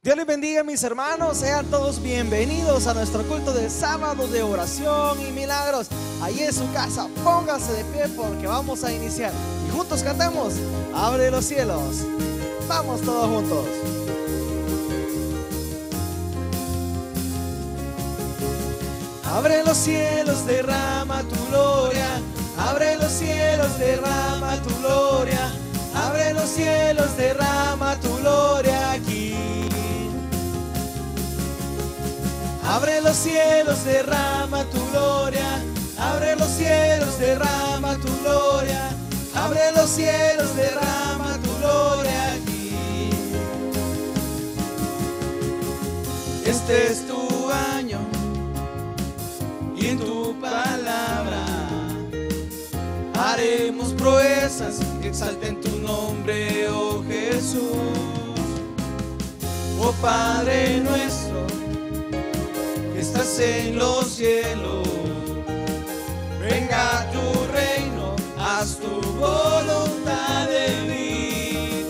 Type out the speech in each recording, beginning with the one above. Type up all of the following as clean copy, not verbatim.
Dios les bendiga, mis hermanos, sean todos bienvenidos a nuestro culto de sábado de oración y milagros. Ahí en su casa, póngase de pie porque vamos a iniciar. Y juntos cantamos, abre los cielos. Vamos todos juntos. Abre los cielos, derrama tu gloria. Abre los cielos, derrama tu gloria. Abre los cielos, derrama tu gloria aquí. Abre los cielos, derrama tu gloria. Abre los cielos, derrama tu gloria. Abre los cielos, derrama tu gloria aquí. Este es tu año y en tu palabra haremos proezas que exalten tu nombre, oh Jesús. Oh Padre nuestro, que estás en los cielos, venga a tu reino, haz tu voluntad en mí.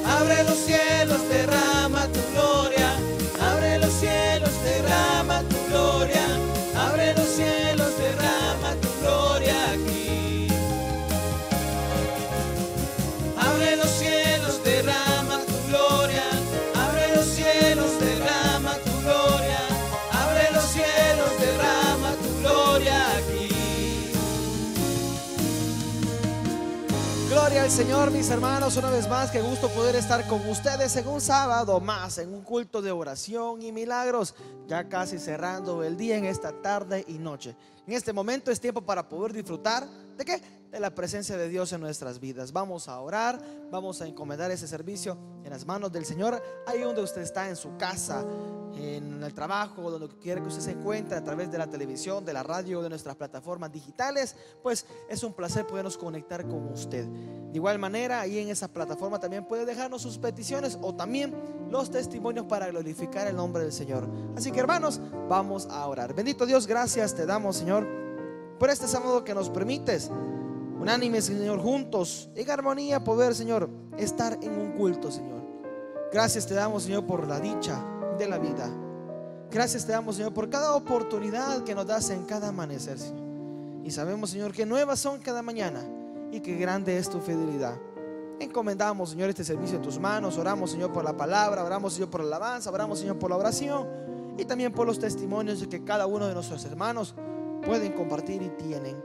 Abre los cielos, derrama tu gloria. Abre los cielos, derrama tu gloria. Abre los cielos, derrama tu gloria aquí. Abre los cielos, derrama tu gloria. Abre los cielos, derrama tu gloria. Abre los cielos, derrama tu gloria aquí. Gloria al Señor, mis hermanos, una vez más, qué gusto poder estar con ustedes en un sábado más, en un culto de oración y milagros, ya casi cerrando el día en esta tarde y noche. En este momento es tiempo para poder disfrutar ¿de qué? De la presencia de Dios en nuestras vidas. Vamos a orar, vamos a encomendar ese servicio en las manos del Señor. Ahí donde usted está, en su casa, en el trabajo, donde quiera que usted se encuentre, a través de la televisión, de la radio, de nuestras plataformas digitales, pues es un placer podernos conectar con usted. De igual manera, ahí en esa plataforma también puede dejarnos sus peticiones o también los testimonios para glorificar el nombre del Señor. Así que, hermanos, vamos a orar. Bendito Dios, gracias te damos, Señor, por este sábado que nos permites, unánimes, Señor, juntos, en armonía, poder, Señor, estar en un culto, Señor. Gracias te damos, Señor, por la dicha de la vida. Gracias te damos, Señor, por cada oportunidad que nos das en cada amanecer, Señor. Y sabemos, Señor, que nuevas son cada mañana y que grande es tu fidelidad. Encomendamos, Señor, este servicio en tus manos. Oramos, Señor, por la palabra. Oramos, Señor, por la alabanza. Oramos, Señor, por la oración. Y también por los testimonios de que cada uno de nuestros hermanos pueden compartir y tienen.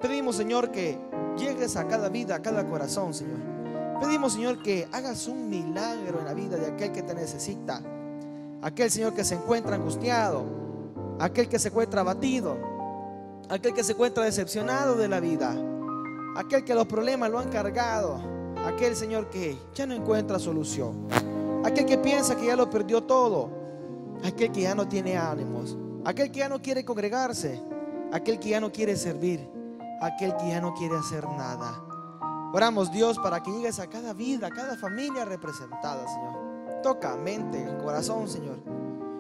Pedimos, Señor, que llegues a cada vida, a cada corazón, Señor. Pedimos, Señor, que hagas un milagro en la vida de aquel que te necesita. Aquel, Señor, que se encuentra angustiado, aquel que se encuentra abatido, aquel que se encuentra decepcionado de la vida, aquel que los problemas lo han cargado, aquel, Señor, que ya no encuentra solución, aquel que piensa que ya lo perdió todo, aquel que ya no tiene ánimos, aquel que ya no quiere congregarse, aquel que ya no quiere servir, aquel que ya no quiere hacer nada. Oramos, Dios, para que llegues a cada vida, a cada familia representada, Señor. Toca mente, corazón, Señor,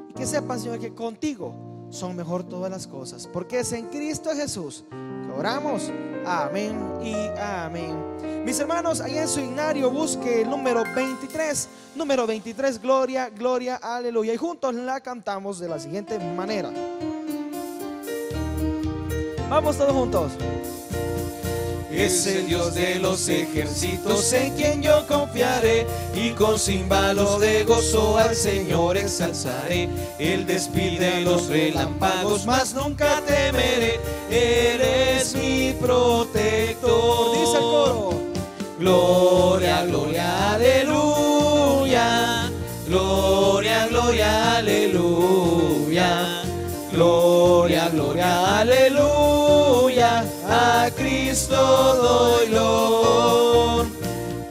y que sepan, Señor, que contigo son mejor todas las cosas, porque es en Cristo Jesús que oramos. Amén y amén. Mis hermanos, ahí en su himnario busque el número 23. Número 23, gloria, gloria, aleluya. Y juntos la cantamos de la siguiente manera. Vamos todos juntos. Es el Dios de los ejércitos en quien yo confiaré, y con címbalos de gozo al Señor ensalzaré. Él despide los relámpagos, mas nunca temeré. Él es mi protector. Dice el coro. Gloria, gloria, aleluya. Gloria, gloria, aleluya. Gloria, gloria, aleluya. A Cristo doy loor.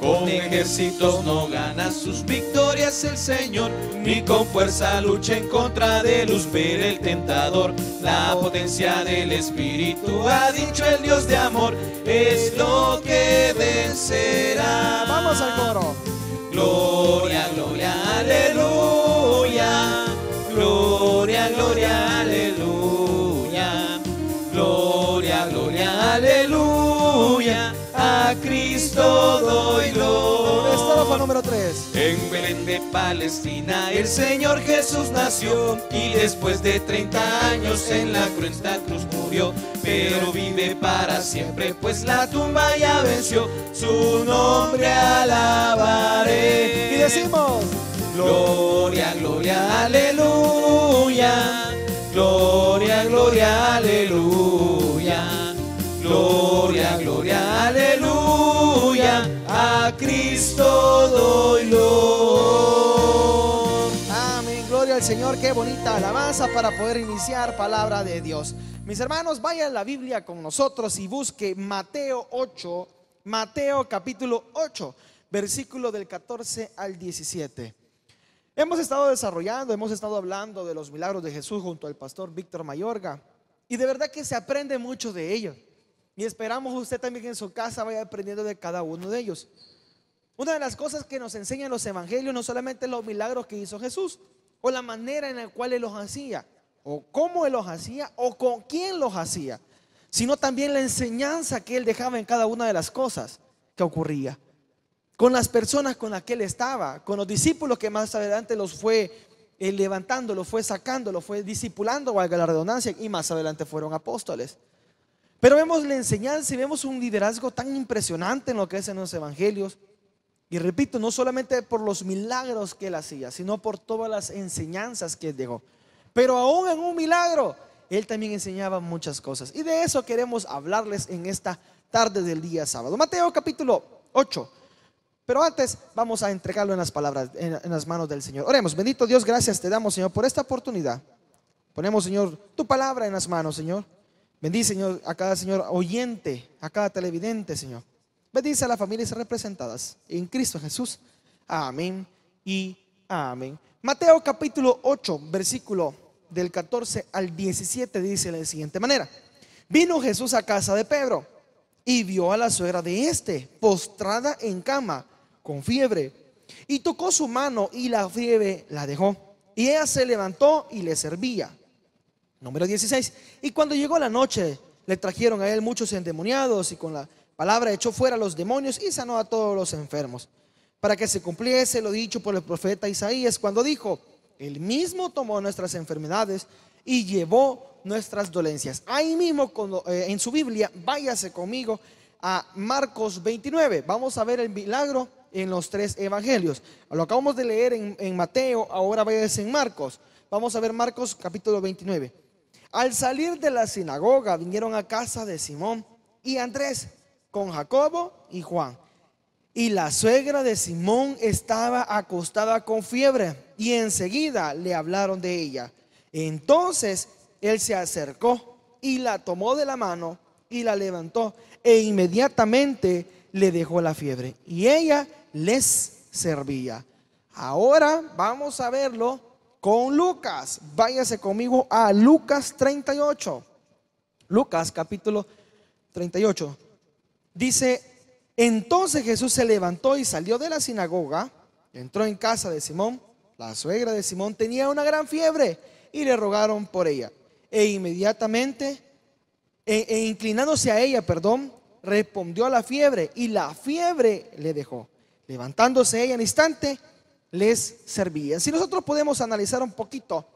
Con ejércitos no gana sus victorias el Señor, ni con fuerza lucha en contra de luz ver el tentador. La potencia del Espíritu, ha dicho el Dios de amor, es lo que vencerá. Vamos al coro. Gloria, gloria, aleluya. Gloria, gloria, aleluya. Gloria, gloria, aleluya. A Cristo doy gloria. Estrofa número 3. En Belén de Palestina el Señor Jesús nació, y después de 30 años en la cruenta cruz murió, pero vive para siempre, pues la tumba ya venció. Su nombre alabaré. Y decimos: gloria, gloria, aleluya. Gloria, gloria, aleluya. Gloria, gloria, aleluya. A Cristo doy lo. Amén, gloria al Señor. Qué bonita alabanza para poder iniciar palabra de Dios. Mis hermanos, vayan a la Biblia con nosotros y busque Mateo 8, Mateo capítulo 8, versículo del 14 al 17. Hemos estado desarrollando, hemos estado hablando de los milagros de Jesús junto al pastor Víctor Mayorga, y de verdad que se aprende mucho de ellos, y esperamos usted también en su casa vaya aprendiendo de cada uno de ellos. Una de las cosas que nos enseñan los evangelios no solamente los milagros que hizo Jesús, o la manera en la cual Él los hacía, o cómo Él los hacía, o con quién los hacía, sino también la enseñanza que Él dejaba en cada una de las cosas que ocurría, con las personas con las que Él estaba, con los discípulos que más adelante los fue levantando, los fue sacando, los fue discipulando, valga la redundancia, y más adelante fueron apóstoles. Pero vemos la enseñanza y vemos un liderazgo tan impresionante en lo que es en los evangelios. Y repito, no solamente por los milagros que Él hacía, sino por todas las enseñanzas que Él dejó. Pero aún en un milagro, Él también enseñaba muchas cosas. Y de eso queremos hablarles en esta tarde del día sábado. Mateo capítulo 8. Pero antes vamos a entregarlo en las palabras, en las manos del Señor. Oremos. Bendito Dios, gracias te damos, Señor, por esta oportunidad. Ponemos, Señor, tu palabra en las manos, Señor. Bendice, Señor, a cada, Señor, oyente, a cada televidente, Señor. Bendice a las familias representadas en Cristo Jesús. Amén y amén. Mateo capítulo 8, versículo del 14 al 17 dice de la siguiente manera: vino Jesús a casa de Pedro y vio a la suegra de éste postrada en cama con fiebre, y tocó su mano y la fiebre la dejó, y ella se levantó y le servía. Número 16. Y cuando llegó la noche, le trajeron a él muchos endemoniados, y con la palabra echó fuera a los demonios y sanó a todos los enfermos, para que se cumpliese lo dicho por el profeta Isaías, cuando dijo: él mismo tomó nuestras enfermedades y llevó nuestras dolencias. Ahí mismo en su Biblia, váyase conmigo a Marcos 29. Vamos a ver el milagro en los tres evangelios. Lo acabamos de leer en Mateo, ahora váyase en Marcos. Vamos a ver Marcos capítulo 29. Al salir de la sinagoga, vinieron a casa de Simón y Andrés con Jacobo y Juan. Y la suegra de Simón estaba acostada con fiebre, y enseguida le hablaron de ella. Entonces él se acercó y la tomó de la mano y la levantó, e inmediatamente le dejó la fiebre, y ella les servía. Ahora vamos a verlo con Lucas. Váyase conmigo a Lucas 38. Lucas capítulo 38. Dice: entonces Jesús se levantó y salió de la sinagoga, entró en casa de Simón. La suegra de Simón tenía una gran fiebre, y le rogaron por ella. E inmediatamente, inclinándose a ella, respondió a la fiebre, y la fiebre le dejó. Levantándose ella al instante, les servía. Si nosotros podemos analizar un poquito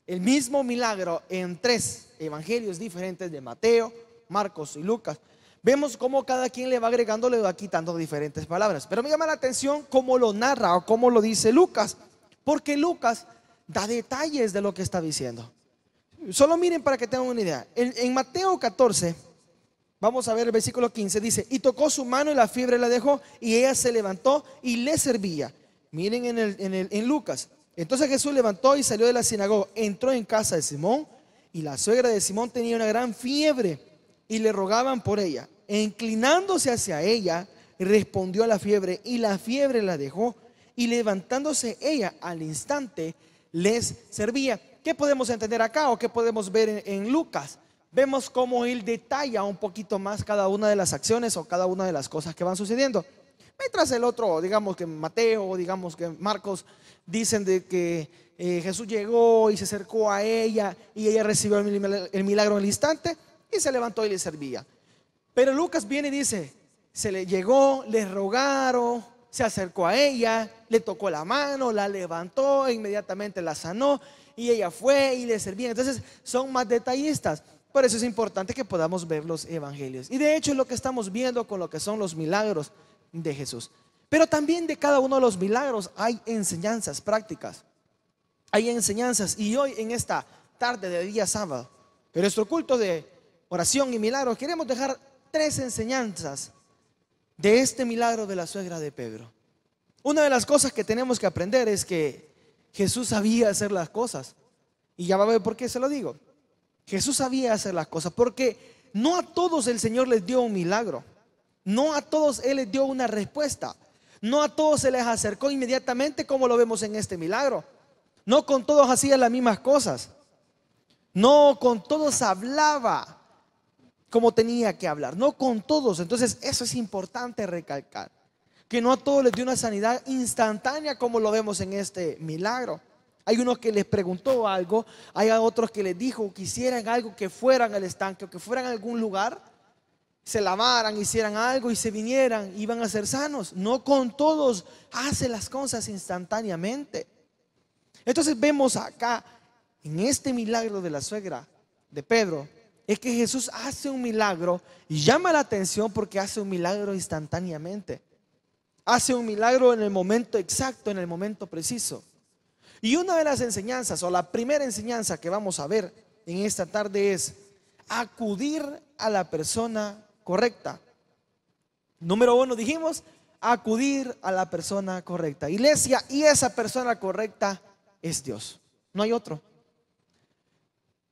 el mismo milagro en tres evangelios diferentes de Mateo, Marcos y Lucas, vemos cómo cada quien le va agregando, le va quitando diferentes palabras. Pero me llama la atención cómo lo narra o cómo lo dice Lucas, porque Lucas da detalles de lo que está diciendo. Solo miren para que tengan una idea. En Mateo 14, vamos a ver el versículo 15, dice: y tocó su mano y la fiebre la dejó, y ella se levantó y le servía. Miren en Lucas. Entonces Jesús levantó y salió de la sinagoga, entró en casa de Simón, y la suegra de Simón tenía una gran fiebre, y le rogaban por ella. E inclinándose hacia ella, respondió a la fiebre, y la fiebre la dejó, y levantándose ella al instante les servía. ¿Qué podemos entender acá o qué podemos ver en Lucas? Vemos cómo él detalla un poquito más cada una de las acciones o cada una de las cosas que van sucediendo. Mientras el otro, digamos que Mateo, digamos que Marcos, dicen de que Jesús llegó y se acercó a ella, y ella recibió el milagro en el instante y se levantó y le servía. Pero Lucas viene y dice: se le llegó, le rogaron, se acercó a ella, le tocó la mano, la levantó, inmediatamente la sanó y ella fue y le servía. Entonces son más detallistas. Por eso es importante que podamos ver los evangelios. Y de hecho es lo que estamos viendo con lo que son los milagros de Jesús. Pero también de cada uno de los milagros hay enseñanzas prácticas. Hay enseñanzas. Y hoy en esta tarde de día sábado, en nuestro culto de oración y milagros, queremos dejar 3 enseñanzas de este milagro de la suegra de Pedro. Una de las cosas que tenemos que aprender es que Jesús sabía hacer las cosas. Y ya va a ver por qué se lo digo. Jesús sabía hacer las cosas, porque no a todos el Señor les dio un milagro. No a todos Él les dio una respuesta. No a todos se les acercó inmediatamente como lo vemos en este milagro. No con todos hacía las mismas cosas. No con todos hablaba como tenía que hablar. No con todos. Entonces eso es importante recalcar. Que no a todos les dio una sanidad instantánea como lo vemos en este milagro. Hay unos que les preguntó algo, hay otros que les dijo que hicieran algo, que fueran al estanque o que fueran a algún lugar, se lavaran, hicieran algo y se vinieran, iban a ser sanos. No con todos hace las cosas instantáneamente. Entonces vemos acá en este milagro de la suegra de Pedro, es que Jesús hace un milagro y llama la atención porque hace un milagro instantáneamente. Hace un milagro en el momento exacto, en el momento preciso. Y una de las enseñanzas, o la primera enseñanza que vamos a ver en esta tarde, es acudir a la persona correcta. Número 1 dijimos, acudir a la persona correcta. Iglesia, y esa persona correcta es Dios. No hay otro.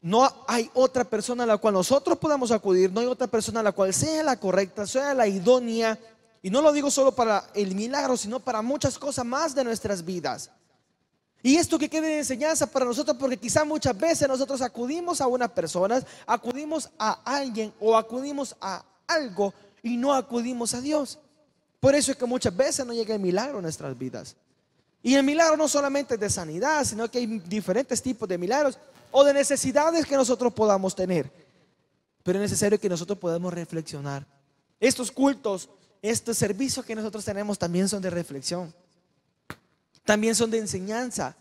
No hay otra persona a la cual nosotros podamos acudir. No hay otra persona a la cual sea la correcta, sea la idónea. Y no lo digo solo para el milagro, sino para muchas cosas más de nuestras vidas. Y esto que quede de enseñanza para nosotros, porque quizá muchas veces nosotros acudimos a una persona, acudimos a alguien o acudimos a algo y no acudimos a Dios. Por eso es que muchas veces no llega el milagro en nuestras vidas. Y el milagro no solamente es de sanidad, sino que hay diferentes tipos de milagros o de necesidades que nosotros podamos tener. Pero es necesario que nosotros podamos reflexionar. Estos cultos, estos servicios que nosotros tenemos también son de reflexión. También son de enseñanza,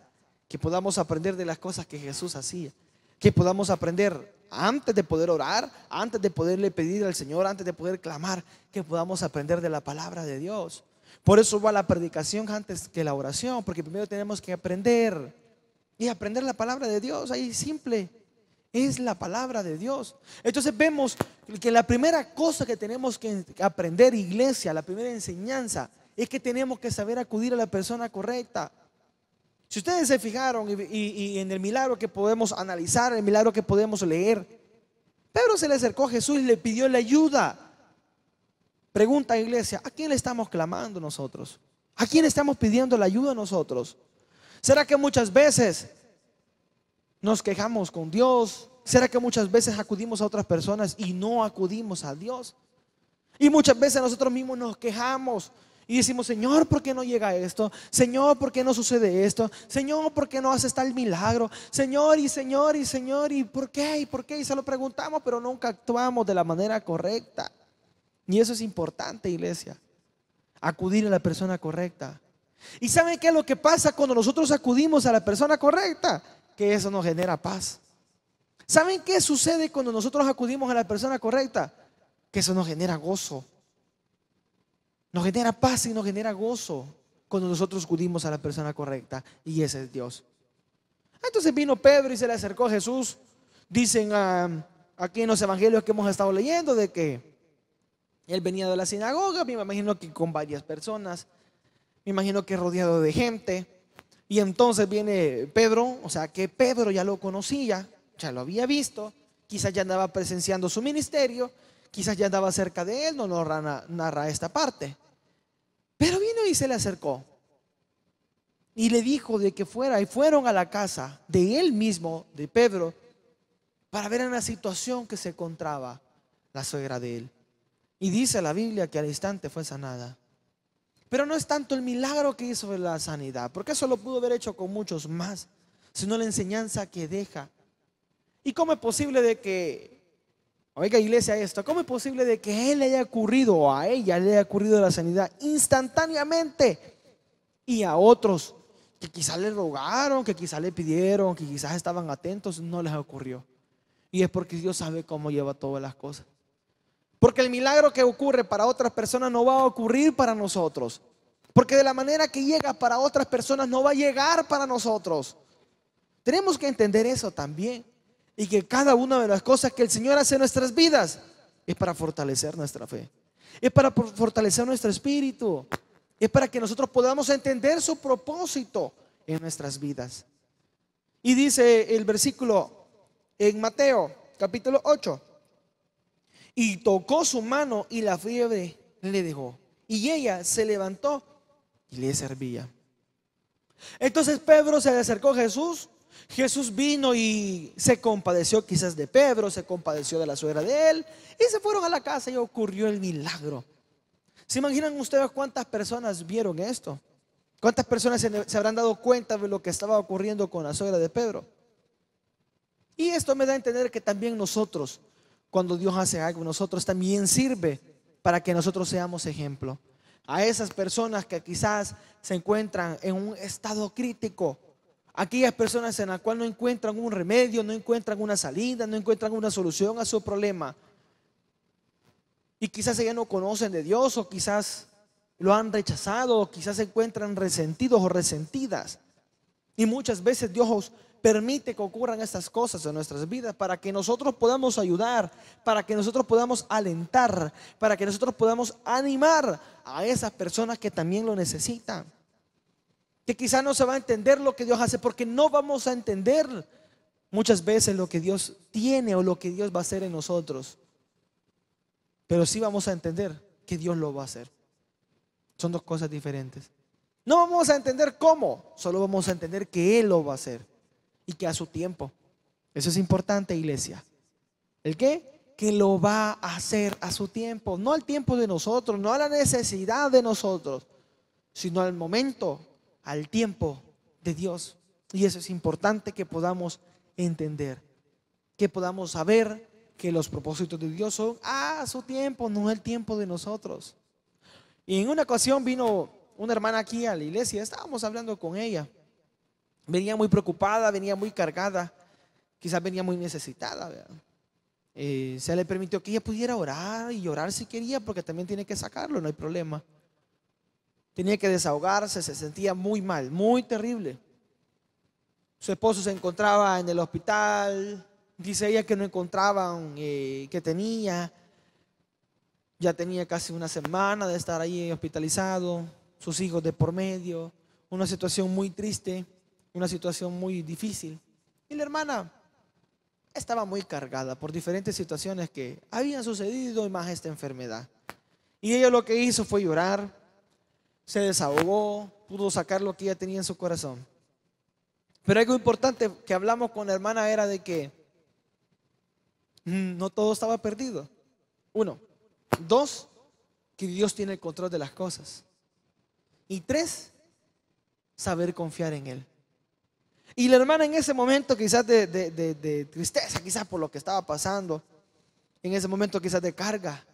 que podamos aprender de las cosas que Jesús hacía, que podamos aprender antes de poder orar, antes de poderle pedir al Señor, antes de poder clamar, que podamos aprender de la palabra de Dios. Por eso va la predicación antes que la oración, porque primero tenemos que aprender y aprender la palabra de Dios. Ahí simple, es la palabra de Dios. Entonces vemos que la primera cosa que tenemos que aprender, iglesia, la primera enseñanza, es que tenemos que saber acudir a la persona correcta. Si ustedes se fijaron y en el milagro que podemos analizar, el milagro que podemos leer, Pedro se le acercó a Jesús y le pidió la ayuda. Pregunta, iglesia, ¿a quién le estamos clamando nosotros? ¿A quién estamos pidiendo la ayuda nosotros? ¿Será que muchas veces nos quejamos con Dios? ¿Será que muchas veces acudimos a otras personas y no acudimos a Dios? Y muchas veces nosotros mismos nos quejamos y decimos, Señor, ¿por qué no llega esto? Señor, ¿por qué no sucede esto? Señor, ¿por qué no haces tal milagro? Señor, y Señor, y Señor, ¿y por qué? ¿Y por qué? Y se lo preguntamos, pero nunca actuamos de la manera correcta. Y eso es importante, iglesia, acudir a la persona correcta. ¿Y saben qué es lo que pasa cuando nosotros acudimos a la persona correcta? Que eso nos genera paz. ¿Saben qué sucede cuando nosotros acudimos a la persona correcta? Que eso nos genera gozo. Nos genera paz y nos genera gozo cuando nosotros acudimos a la persona correcta, y ese es Dios. Entonces vino Pedro y se le acercó a Jesús. Dicen aquí en los evangelios que hemos estado leyendo de que él venía de la sinagoga, me imagino que con varias personas, me imagino que rodeado de gente. Y entonces viene Pedro, o sea que Pedro ya lo conocía, ya lo había visto, quizás ya andaba presenciando su ministerio, quizás ya andaba cerca de él, no nos narra esta parte. Pero vino y se le acercó y le dijo de que fuera, y fueron a la casa de él mismo, de Pedro, para ver en la situación que se encontraba la suegra de él. Y dice la Biblia que al instante fue sanada. Pero no es tanto el milagro que hizo la sanidad, porque eso lo pudo haber hecho con muchos más, sino la enseñanza que deja. ¿Y cómo es posible de que Oiga, iglesia, esto, ¿cómo es posible de que él le haya ocurrido o a ella le haya ocurrido la sanidad instantáneamente y a otros que quizás le rogaron, que quizás le pidieron, que quizás estaban atentos, no les ocurrió? Y es porque Dios sabe cómo lleva todas las cosas. Porque el milagro que ocurre para otras personas no va a ocurrir para nosotros. Porque de la manera que llega para otras personas no va a llegar para nosotros. Tenemos que entender eso también. Y que cada una de las cosas que el Señor hace en nuestras vidas es para fortalecer nuestra fe. Es para fortalecer nuestro espíritu. Es para que nosotros podamos entender su propósito en nuestras vidas. Y dice el versículo en Mateo capítulo 8. Y tocó su mano y la fiebre le dejó. Y ella se levantó y le servía. Entonces Pedro se le acercó a Jesús. Jesús vino y se compadeció quizás de Pedro, se compadeció de la suegra de él. Y se fueron a la casa y ocurrió el milagro. ¿Se imaginan ustedes cuántas personas vieron esto? ¿Cuántas personas se habrán dado cuenta de lo que estaba ocurriendo con la suegra de Pedro? Y esto me da a entender que también nosotros, cuando Dios hace algo, nosotros también sirve para que nosotros seamos ejemplo. A esas personas que quizás se encuentran en un estado crítico, aquellas personas en las cuales no encuentran un remedio, no encuentran una salida, no encuentran una solución a su problema. Y quizás ellas no conocen de Dios, o quizás lo han rechazado, o quizás se encuentran resentidos o resentidas. Y muchas veces Dios permite que ocurran estas cosas en nuestras vidas para que nosotros podamos ayudar, para que nosotros podamos alentar, para que nosotros podamos animar a esas personas que también lo necesitan. Que quizás no se va a entender lo que Dios hace, porque no vamos a entender muchas veces lo que Dios tiene o lo que Dios va a hacer en nosotros. Pero sí vamos a entender que Dios lo va a hacer. Son dos cosas diferentes. No vamos a entender cómo, solo vamos a entender que Él lo va a hacer y que a su tiempo. Eso es importante, iglesia. ¿El qué? Que lo va a hacer a su tiempo, no al tiempo de nosotros, no a la necesidad de nosotros, sino al momento, al tiempo de Dios. Y eso es importante que podamos entender, que podamos saber que los propósitos de Dios son a su tiempo, no el tiempo de nosotros. Y en una ocasión vino una hermana aquí a la iglesia, estábamos hablando con ella. Venía muy preocupada, venía muy cargada, quizás venía muy necesitada, se le permitió que ella pudiera orar y llorar si quería, porque también tiene que sacarlo, no hay problema. Tenía que desahogarse, se sentía muy mal, muy terrible. Su esposo se encontraba en el hospital, dice ella que no encontraban que tenía. Ya tenía casi una semana de estar ahí hospitalizado, sus hijos de por medio, una situación muy triste, una situación muy difícil. Y la hermana estaba muy cargada por diferentes situaciones que habían sucedido y más esta enfermedad. Y ella lo que hizo fue llorar, se desahogó, pudo sacar lo que ella tenía en su corazón. Pero algo importante que hablamos con la hermana era de que no todo estaba perdido. 1, 2, que Dios tiene el control de las cosas. Y 3, saber confiar en Él. Y la hermana en ese momento quizás de tristeza, quizás por lo que estaba pasando, en ese momento quizás de carga,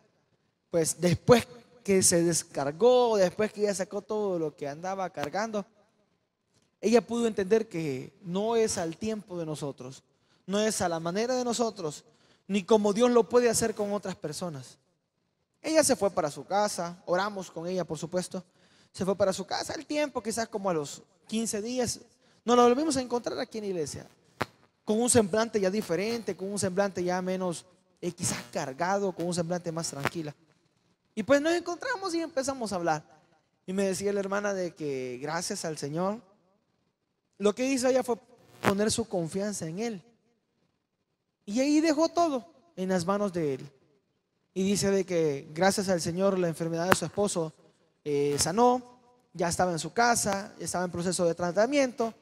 pues después que se descargó, después que ella sacó todo lo que andaba cargando, ella pudo entender que no es al tiempo de nosotros, no es a la manera de nosotros, ni como Dios lo puede hacer con otras personas. Ella se fue para su casa, oramos con ella por supuesto, se fue para su casa. El tiempo quizás como a los 15 días nos lo volvimos a encontrar aquí en la iglesia, con un semblante ya diferente, con un semblante ya menos quizás cargado, con un semblante más tranquila. Y pues nos encontramos y empezamos a hablar. Y me decía la hermana de que gracias al Señor, lo que hizo ella fue poner su confianza en Él. Y ahí dejó todo en las manos de Él. Y dice de que gracias al Señor la enfermedad de su esposo sanó, ya estaba en su casa, estaba en proceso de tratamiento,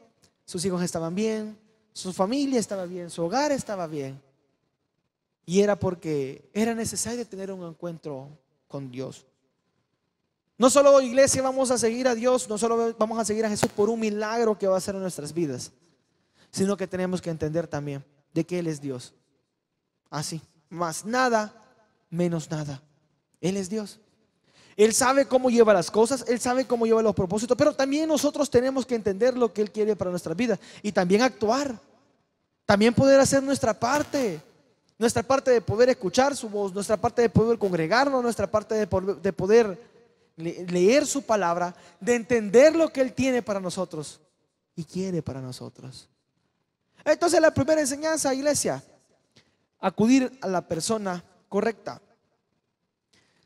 sus hijos estaban bien, su familia estaba bien, su hogar estaba bien. Y era porque era necesario tener un encuentro con Dios. No solo, iglesia, vamos a seguir a Dios, no solo vamos a seguir a Jesús por un milagro que va a hacer en nuestras vidas, sino que tenemos que entender también de que Él es Dios. Así, más nada menos nada. Él es Dios. Él sabe cómo lleva las cosas, Él sabe cómo lleva los propósitos, pero también nosotros tenemos que entender lo que Él quiere para nuestra vida y también actuar. También poder hacer nuestra parte de poder escuchar su voz, nuestra parte de poder congregarnos, nuestra parte de poder leer su palabra, de entender lo que Él tiene para nosotros y quiere para nosotros. Entonces la primera enseñanza, iglesia, acudir a la persona correcta.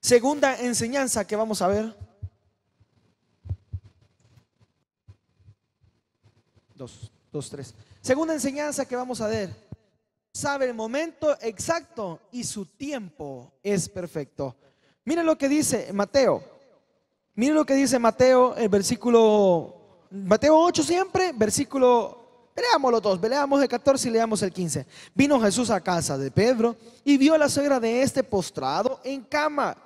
Segunda enseñanza que vamos a ver. Dos, tres. Segunda enseñanza que vamos a ver. Sabe el momento exacto y su tiempo es perfecto. Miren lo que dice Mateo. Miren lo que dice Mateo, el Mateo 8 siempre, leamos los dos, leamos el 14 y leamos el 15. Vino Jesús a casa de Pedro y vio a la suegra de este postrado en cama.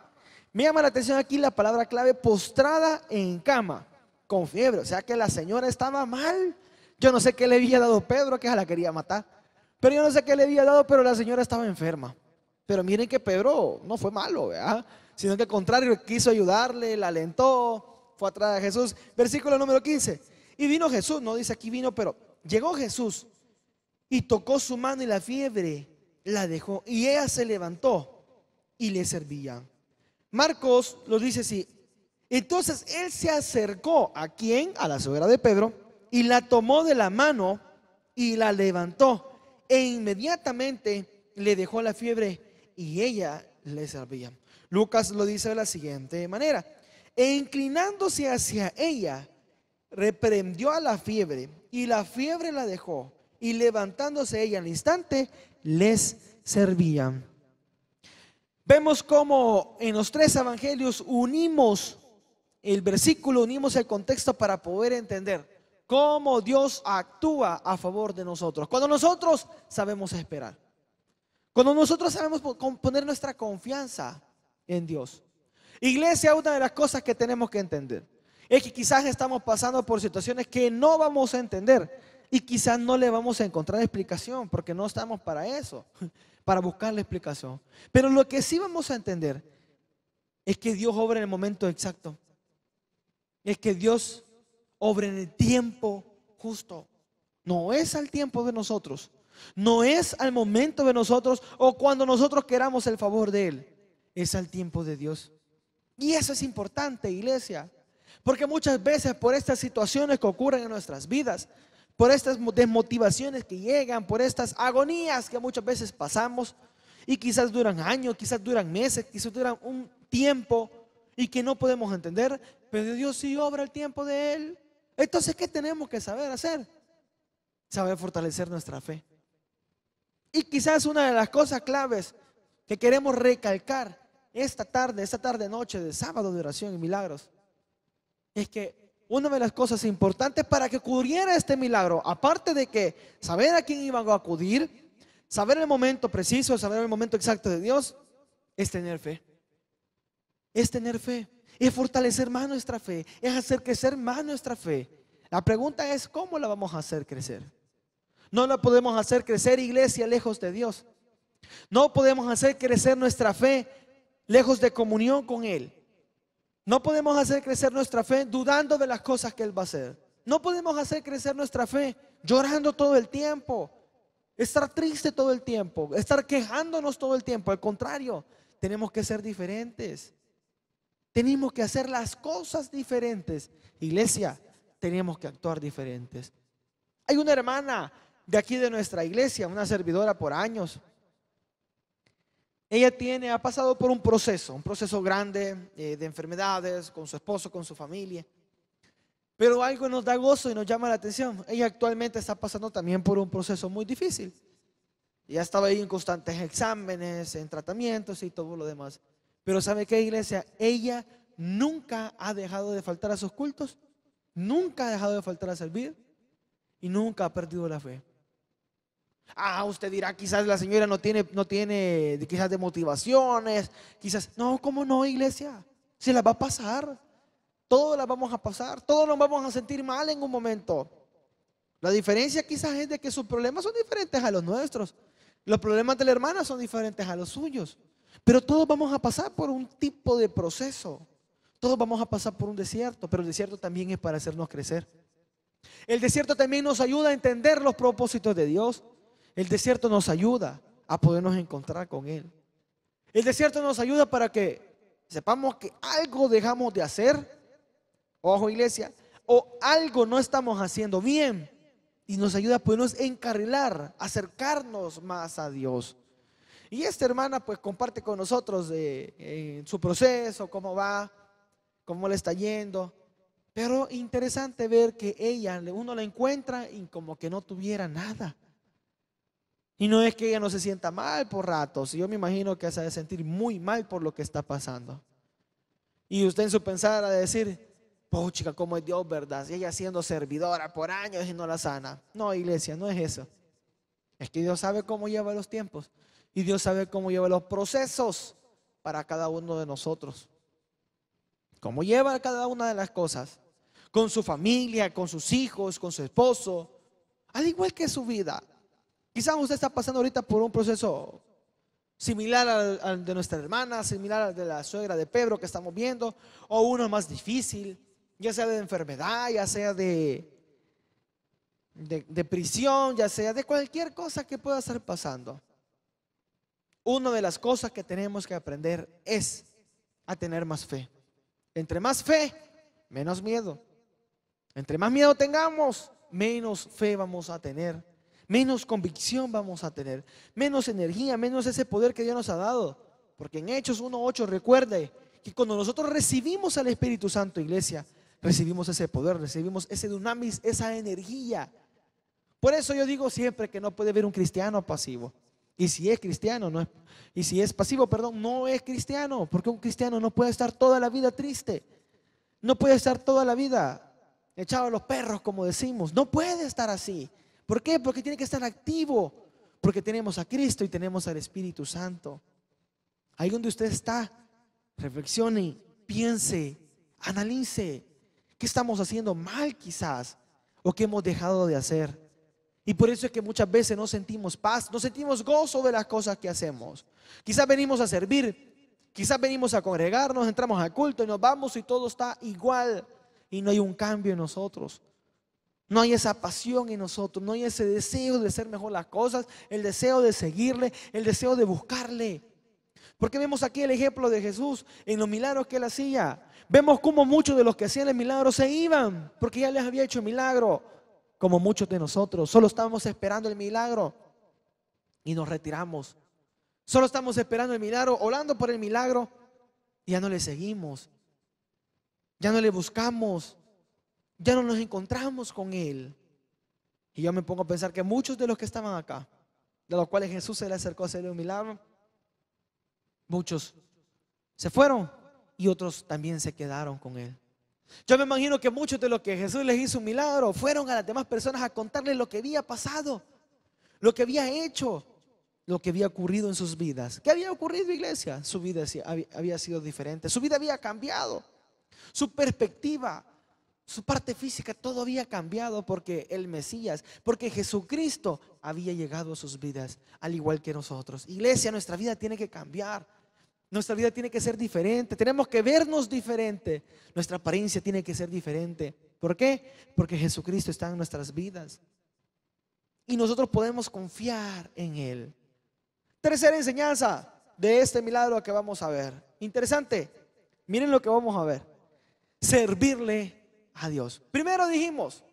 Me llama la atención aquí la palabra clave, postrada en cama, con fiebre. O sea que la señora estaba mal. Yo no sé qué le había dado Pedro, que la quería matar. Pero yo no sé qué le había dado, pero la señora estaba enferma. Pero miren que Pedro no fue malo, ¿verdad? Sino que al contrario, quiso ayudarle, la alentó, fue atrás de Jesús. Versículo número 15. Y vino Jesús, no dice aquí vino, pero llegó Jesús y tocó su mano y la fiebre la dejó. Y ella se levantó y le servía. Marcos lo dice así. Entonces él se acercó, ¿a quién? A la suegra de Pedro, y la tomó de la mano y la levantó. E inmediatamente le dejó la fiebre y ella le servía. Lucas lo dice de la siguiente manera. E inclinándose hacia ella, reprendió a la fiebre y la fiebre la dejó. Y levantándose ella al instante, les servía. Vemos cómo en los tres evangelios unimos el versículo, unimos el contexto para poder entender cómo Dios actúa a favor de nosotros. Cuando nosotros sabemos esperar, cuando nosotros sabemos poner nuestra confianza en Dios. Iglesia, una de las cosas que tenemos que entender es que quizás estamos pasando por situaciones que no vamos a entender y quizás no le vamos a encontrar explicación porque no estamos para eso, para buscar la explicación. Pero lo que sí vamos a entender es que Dios obra en el momento exacto. Es que Dios obra en el tiempo justo. No es al tiempo de nosotros, no es al momento de nosotros o cuando nosotros queramos el favor de Él. Es al tiempo de Dios. Y eso es importante, iglesia, porque muchas veces por estas situaciones que ocurren en nuestras vidas, por estas desmotivaciones que llegan, por estas agonías que muchas veces pasamos y quizás duran años, quizás duran meses, quizás duran un tiempo y que no podemos entender, pero Dios sí obra el tiempo de Él. Entonces, ¿qué tenemos que saber hacer? Saber fortalecer nuestra fe. Y quizás una de las cosas claves que queremos recalcar esta tarde noche de sábado de oración y milagros, es que una de las cosas importantes para que ocurriera este milagro, aparte de que saber a quién iban a acudir, saber el momento preciso, saber el momento exacto de Dios, es tener fe. Es tener fe, es fortalecer más nuestra fe, es hacer crecer más nuestra fe. La pregunta es, ¿cómo la vamos a hacer crecer? No la podemos hacer crecer, iglesia, lejos de Dios. No podemos hacer crecer nuestra fe lejos de comunión con Él. No podemos hacer crecer nuestra fe dudando de las cosas que Él va a hacer. No podemos hacer crecer nuestra fe llorando todo el tiempo, estar triste todo el tiempo, estar quejándonos todo el tiempo. Al contrario, tenemos que ser diferentes. Tenemos que hacer las cosas diferentes. Iglesia, tenemos que actuar diferentes. Hay una hermana de aquí de nuestra iglesia, una servidora por años. Ella ha pasado por un proceso grande de enfermedades, con su esposo, con su familia. Pero algo nos da gozo y nos llama la atención. Ella actualmente está pasando también por un proceso muy difícil. Ella estaba ahí en constantes exámenes, en tratamientos y todo lo demás. Pero ¿sabe qué, iglesia? Ella nunca ha dejado de faltar a sus cultos, nunca ha dejado de faltar a servir y nunca ha perdido la fe. Usted dirá, quizás la señora no tiene quizás de motivaciones, quizás, no, ¿cómo no, iglesia? Se la va a pasar, todos la vamos a pasar, todos nos vamos a sentir mal en un momento. La diferencia quizás es de que sus problemas son diferentes a los nuestros. Los problemas de la hermana son diferentes a los suyos. Pero todos vamos a pasar por un tipo de proceso. Todos vamos a pasar por un desierto, pero el desierto también es para hacernos crecer. El desierto también nos ayuda a entender los propósitos de Dios. El desierto nos ayuda a podernos encontrar con Él. El desierto nos ayuda para que sepamos que algo dejamos de hacer, ojo iglesia, o algo no estamos haciendo bien, y nos ayuda a podernos encarrilar, acercarnos más a Dios. Y esta hermana pues comparte con nosotros su proceso, cómo va, cómo le está yendo. Pero interesante ver que ella, uno la encuentra y como que no tuviera nada. Y no es que ella no se sienta mal por ratos. Yo me imagino que se ha de sentir muy mal por lo que está pasando. Y usted en su pensar ha de decir, chica, ¿cómo es Dios, verdad? Si ella siendo servidora por años y no la sana. No, iglesia, no es eso. Es que Dios sabe cómo lleva los tiempos. Y Dios sabe cómo lleva los procesos para cada uno de nosotros. Cómo lleva cada una de las cosas. Con su familia, con sus hijos, con su esposo. Al igual que su vida. Quizás usted está pasando ahorita por un proceso similar al de nuestra hermana, similar al de la suegra de Pedro que estamos viendo, o uno más difícil, ya sea de enfermedad, ya sea de prisión, ya sea de cualquier cosa que pueda estar pasando. Una de las cosas que tenemos que aprender es a tener más fe. Entre más fe, menos miedo. Entre más miedo tengamos, menos fe vamos a tener. Menos convicción vamos a tener, menos energía, menos ese poder que Dios nos ha dado. Porque en Hechos 1:8 recuerde que cuando nosotros recibimos al Espíritu Santo, iglesia, recibimos ese poder, recibimos ese dunamis, esa energía. Por eso yo digo siempre que no puede haber un cristiano pasivo. Y si es cristiano, no es, y si es pasivo, perdón, no es cristiano. Porque un cristiano no puede estar toda la vida triste. No puede estar toda la vida echado a los perros, como decimos. No puede estar así. ¿Por qué? Porque tiene que estar activo. Porque tenemos a Cristo y tenemos al Espíritu Santo. Ahí donde usted está, reflexione, piense, analice qué estamos haciendo mal quizás o qué hemos dejado de hacer. Y por eso es que muchas veces no sentimos paz, no sentimos gozo de las cosas que hacemos. Quizás venimos a servir, quizás venimos a congregarnos, entramos al culto y nos vamos y todo está igual y no hay un cambio en nosotros. No hay esa pasión en nosotros, no hay ese deseo de hacer mejor las cosas, el deseo de seguirle, el deseo de buscarle. Porque vemos aquí el ejemplo de Jesús en los milagros que él hacía. Vemos cómo muchos de los que hacían el milagro se iban, porque ya les había hecho el milagro. Como muchos de nosotros, solo estábamos esperando el milagro y nos retiramos. Solo estamos esperando el milagro, orando por el milagro y ya no le seguimos. Ya no le buscamos. Ya no nos encontramos con Él. Y yo me pongo a pensar que muchos de los que estaban acá, de los cuales Jesús se le acercó a hacerle un milagro, muchos se fueron y otros también se quedaron con Él. Yo me imagino que muchos de los que Jesús les hizo un milagro fueron a las demás personas a contarles lo que había pasado, lo que había hecho, lo que había ocurrido en sus vidas. ¿Qué había ocurrido, iglesia? Su vida había sido diferente, su vida había cambiado, su perspectiva, su parte física, todo había cambiado porque el Mesías, porque Jesucristo había llegado a sus vidas, al igual que nosotros. Iglesia, nuestra vida tiene que cambiar, nuestra vida tiene que ser diferente, tenemos que vernos diferente, nuestra apariencia tiene que ser diferente. ¿Por qué? Porque Jesucristo está en nuestras vidas y nosotros podemos confiar en Él. Tercera enseñanza de este milagro que vamos a ver. Interesante, miren lo que vamos a ver: servirle a Dios. Primero dijimos,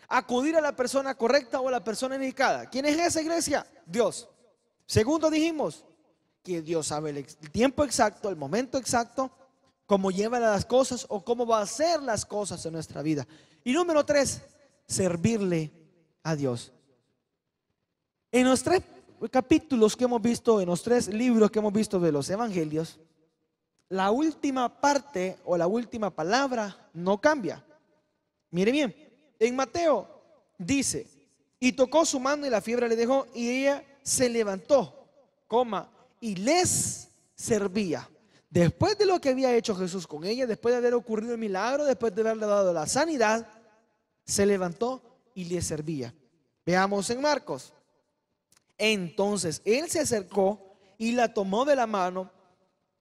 acudir a la persona correcta o a la persona indicada. ¿Quién es esa, iglesia? Dios. Segundo dijimos que Dios sabe el tiempo exacto, el momento exacto, cómo lleva las cosas o cómo va a hacer las cosas en nuestra vida. Y número 3, servirle a Dios. En los 3 capítulos que hemos visto, en los 3 libros que hemos visto de los evangelios, la última parte o la última palabra no cambia. Mire bien, en Mateo dice, y tocó su mano y la fiebre le dejó y ella se levantó, y les servía. Después de lo que había hecho Jesús con ella, después de haber ocurrido el milagro, después de haberle dado la sanidad, se levantó y les servía. Veamos en Marcos. Entonces él se acercó y la tomó de la mano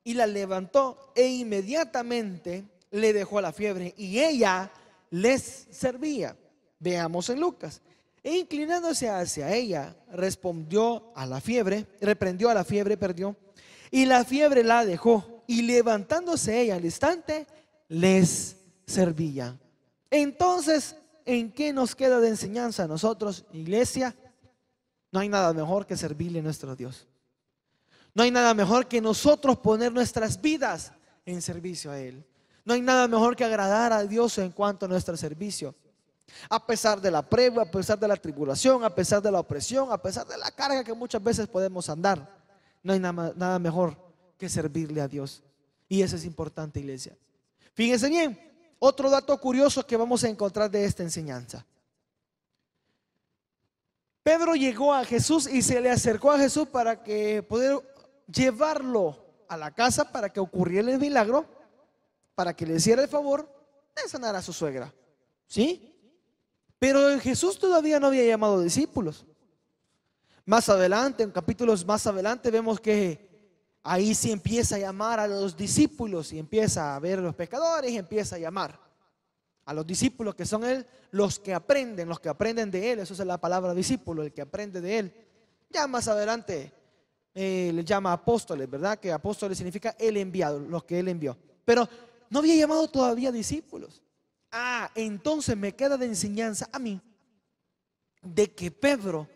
y la levantó, e inmediatamente le dejó la fiebre y ella les servía. Veamos en Lucas. E inclinándose hacia ella, reprendió a la fiebre, y la fiebre la dejó, y levantándose ella al instante, les servía. Entonces, ¿en qué nos queda de enseñanza a nosotros, iglesia? No hay nada mejor que servirle a nuestro Dios. No hay nada mejor que nosotros poner nuestras vidas en servicio a Él. No hay nada mejor que agradar a Dios en cuanto a nuestro servicio. A pesar de la prueba, a pesar de la tribulación, a pesar de la opresión, a pesar de la carga que muchas veces podemos andar, no hay nada mejor que servirle a Dios. Y eso es importante, iglesia. Fíjense bien, otro dato curioso que vamos a encontrar de esta enseñanza. Pedro llegó a Jesús y se le acercó a Jesús para que poder llevarlo a la casa para que ocurriera el milagro, para que le hiciera el favor de sanar a su suegra. ¿Sí? Pero Jesús todavía no había llamado discípulos. Más adelante, en capítulos más adelante, vemos que ahí sí empieza a llamar a los discípulos y empieza a ver a los pecadores y empieza a llamar a los discípulos, que son los que aprenden de Él. Eso es la palabra discípulo, el que aprende de Él. Ya más adelante le llama apóstoles, ¿verdad? Que apóstoles significa el enviado, los que Él envió. Pero no había llamado todavía discípulos. Entonces me queda de enseñanza a mí de que Pedro,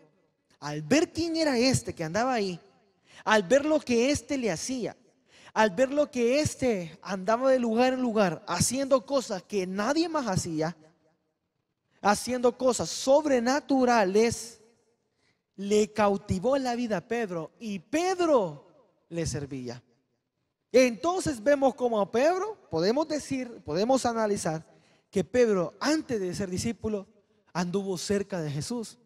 al ver quién era este que andaba ahí, al ver lo que este le hacía, al ver lo que este andaba de lugar en lugar, haciendo cosas que nadie más hacía, haciendo cosas sobrenaturales, le cautivó la vida a Pedro y Pedro le servía. Entonces vemos como a Pedro, podemos analizar que Pedro, antes de ser discípulo, anduvo cerca de Jesús.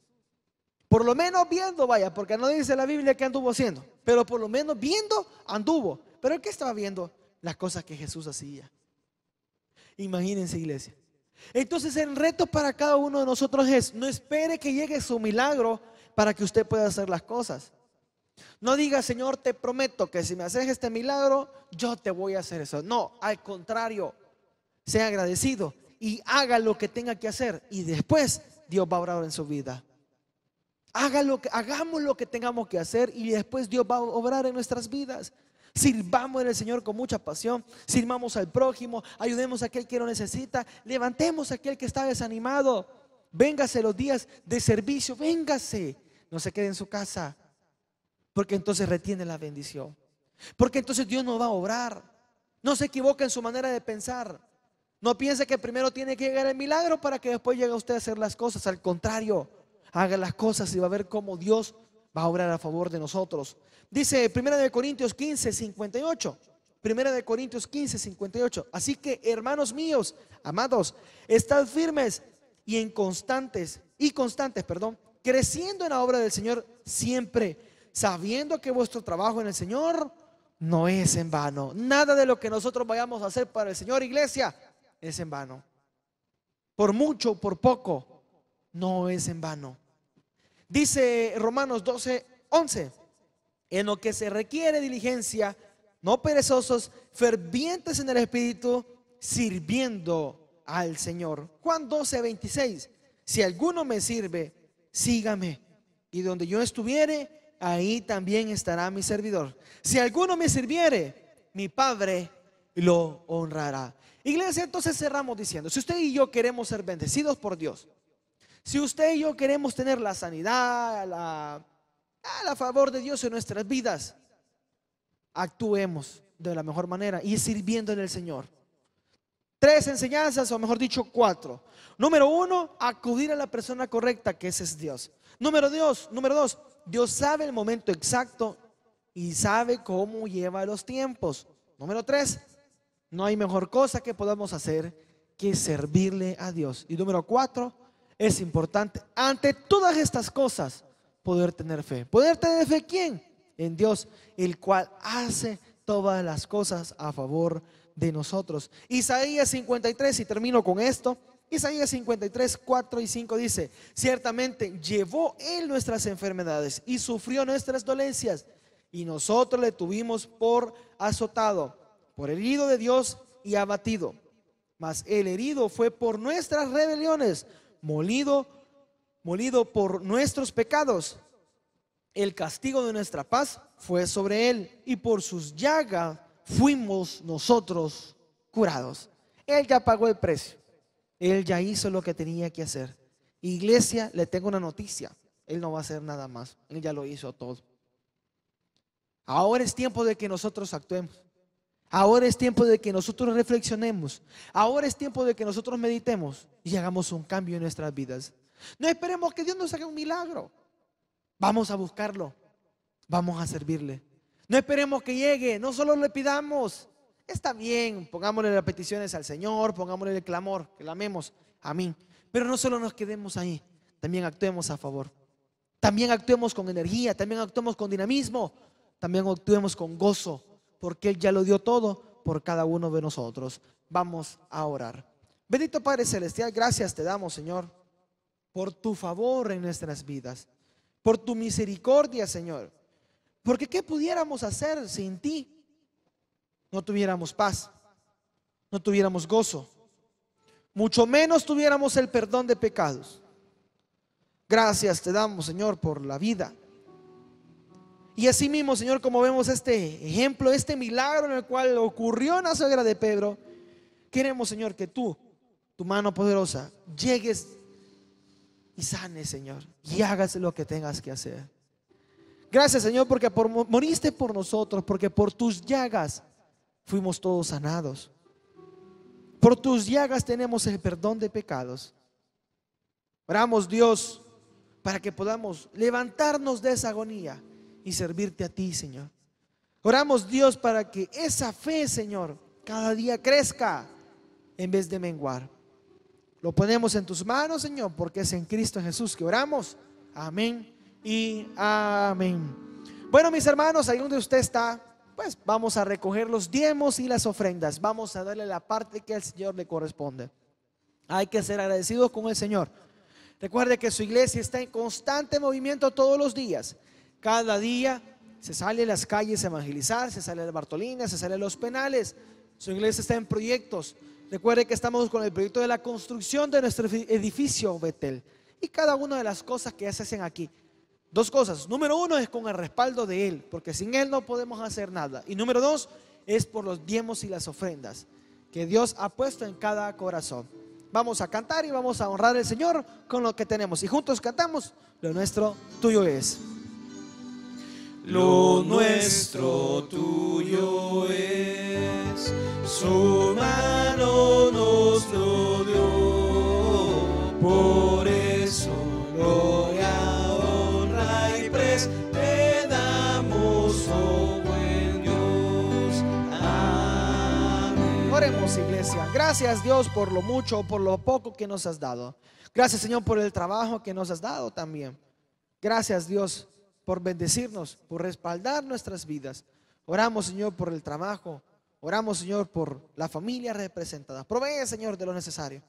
Por lo menos viendo, vaya, porque no dice la Biblia que anduvo haciendo, pero por lo menos viendo anduvo. ¿Pero el que estaba viendo? Las cosas que Jesús hacía. Imagínense, iglesia. Entonces el reto para cada uno de nosotros es: no espere que llegue su milagro para que usted pueda hacer las cosas. No diga: Señor, te prometo que si me haces este milagro, yo te voy a hacer eso. No, al contrario, sea agradecido y haga lo que tenga que hacer, y después Dios va a obrar en su vida. Hagamos lo que tengamos que hacer y después Dios va a obrar en nuestras vidas. Sirvamos al Señor con mucha pasión, sirvamos al prójimo, ayudemos a aquel que lo necesita, levantemos a aquel que está desanimado. Véngase los días de servicio, véngase, no se quede en su casa, porque entonces retiene la bendición, porque entonces Dios no va a obrar. No se equivoque en su manera de pensar. No piense que primero tiene que llegar el milagro para que después llegue usted a hacer las cosas. Al contrario, haga las cosas y va a ver cómo Dios va a obrar a favor de nosotros. Dice 1 Corintios 15, 58. 1 Corintios 15, 58. Así que, hermanos míos, amados, estad firmes y constantes, creciendo en la obra del Señor siempre, sabiendo que vuestro trabajo en el Señor no es en vano. Nada de lo que nosotros vayamos a hacer para el Señor, iglesia, es en vano. Por mucho, por poco, no es en vano. Dice Romanos 12, 11. En lo que se requiere diligencia, no perezosos, fervientes en el Espíritu, sirviendo al Señor. Juan 12, 26. Si alguno me sirve, sígame, y donde yo estuviere, ahí también estará mi servidor. Si alguno me sirviere, mi Padre lo honrará. Iglesia, entonces cerramos diciendo: si usted y yo queremos ser bendecidos por Dios, si usted y yo queremos tener la sanidad, a favor de Dios en nuestras vidas, actuemos de la mejor manera y sirviéndole al Señor. 3 enseñanzas, o mejor dicho 4. Número 1, acudir a la persona correcta, que ese es Dios. Número 2, Dios sabe el momento exacto y sabe cómo lleva los tiempos. Número 3, no hay mejor cosa que podamos hacer que servirle a Dios. Y número 4, es importante ante todas estas cosas poder tener fe. ¿Poder tener fe quién? En Dios, el cual hace todas las cosas a favor de nosotros. Isaías 53, y termino con esto. Isaías 53, 4 y 5 dice: ciertamente llevó Él nuestras enfermedades y sufrió nuestras dolencias, y nosotros le tuvimos por azotado, por herido de Dios y abatido. Mas el herido fue por nuestras rebeliones, molido por nuestros pecados. El castigo de nuestra paz fue sobre Él, y por sus llagas fuimos nosotros curados. Él ya pagó el precio. Él ya hizo lo que tenía que hacer. Iglesia, le tengo una noticia: Él no va a hacer nada más. Él ya lo hizo todo. Ahora es tiempo de que nosotros actuemos. Ahora es tiempo de que nosotros reflexionemos. Ahora es tiempo de que nosotros meditemos y hagamos un cambio en nuestras vidas. No esperemos que Dios nos haga un milagro. Vamos a buscarlo. Vamos a servirle. No esperemos que llegue. No solo le pidamos. Está bien, pongámosle las peticiones al Señor, pongámosle el clamor, clamemos, amén. Pero no solo nos quedemos ahí, también actuemos a favor. También actuemos con energía, también actuemos con dinamismo, también actuemos con gozo, porque Él ya lo dio todo por cada uno de nosotros. Vamos a orar. Bendito Padre Celestial, gracias te damos, Señor, por tu favor en nuestras vidas, por tu misericordia, Señor. Porque ¿qué pudiéramos hacer sin ti? No tuviéramos paz, no tuviéramos gozo, mucho menos tuviéramos el perdón de pecados. Gracias te damos, Señor, por la vida. Y así mismo, Señor, como vemos este ejemplo, este milagro en el cual ocurrió en la suegra de Pedro, queremos, Señor, que tú, tu mano poderosa, llegues y sanes, Señor, y hagas lo que tengas que hacer. Gracias, Señor, porque moriste por nosotros, porque por tus llagas fuimos todos sanados. Por tus llagas tenemos el perdón de pecados. Oramos, Dios, para que podamos levantarnos de esa agonía y servirte a ti, Señor. Oramos, Dios, para que esa fe, Señor, cada día crezca en vez de menguar. Lo ponemos en tus manos, Señor, porque es en Cristo Jesús que oramos. Amén y amén. Bueno, mis hermanos, ahí donde usted está, pues vamos a recoger los diezmos y las ofrendas. Vamos a darle la parte que al Señor le corresponde. Hay que ser agradecidos con el Señor. Recuerde que su iglesia está en constante movimiento todos los días. Cada día se sale a las calles a evangelizar, se sale a Bartolina, se sale a los penales. Su iglesia está en proyectos. Recuerde que estamos con el proyecto de la construcción de nuestro edificio Betel. Y cada una de las cosas que se hacen aquí. Dos cosas. Número uno es con el respaldo de Él, porque sin Él no podemos hacer nada. Y número dos es por los diezmos y las ofrendas que Dios ha puesto en cada corazón. Vamos a cantar y vamos a honrar al Señor con lo que tenemos. Y juntos cantamos: lo nuestro tuyo es. Lo nuestro tuyo es, su mano nos lo dio, por eso gloria, honra y pres te damos, oh buen Dios. Amén. Oremos, iglesia. Gracias, Dios, por lo mucho o por lo poco que nos has dado. Gracias, Señor, por el trabajo que nos has dado también. Gracias, Dios, por bendecirnos, por respaldar nuestras vidas. Oramos, Señor, por el trabajo. Oramos, Señor, por la familia representada. Provee, Señor, de lo necesario.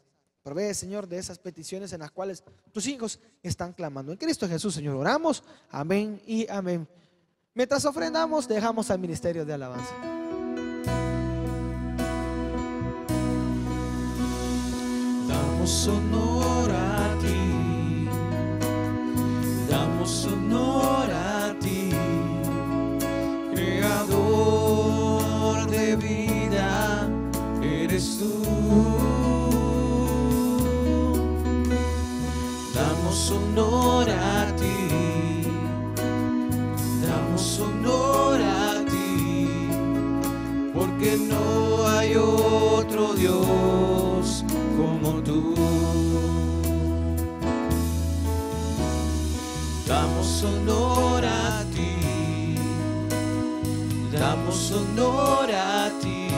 Provee, Señor, de esas peticiones en las cuales tus hijos están clamando. En Cristo Jesús, Señor, oramos. Amén y amén. Mientras ofrendamos, dejamos al ministerio de alabanza. Damos honor a ti. Damos honor a ti, creador de vida, eres tú. Damos honor a ti, damos honor a ti, porque no hay otro Dios como tú. Damos honor a ti, damos honor a ti,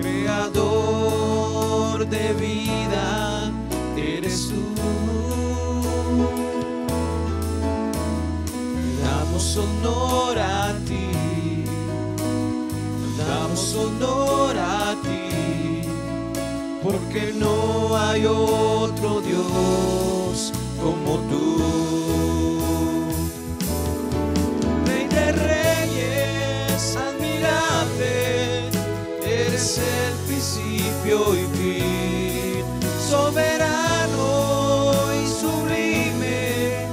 creador de vida, eres tú. Damos honor a ti, damos honor a ti, porque no hay otro Dios como tú. Rey de reyes, admirable, eres el principio y fin, soberano y sublime,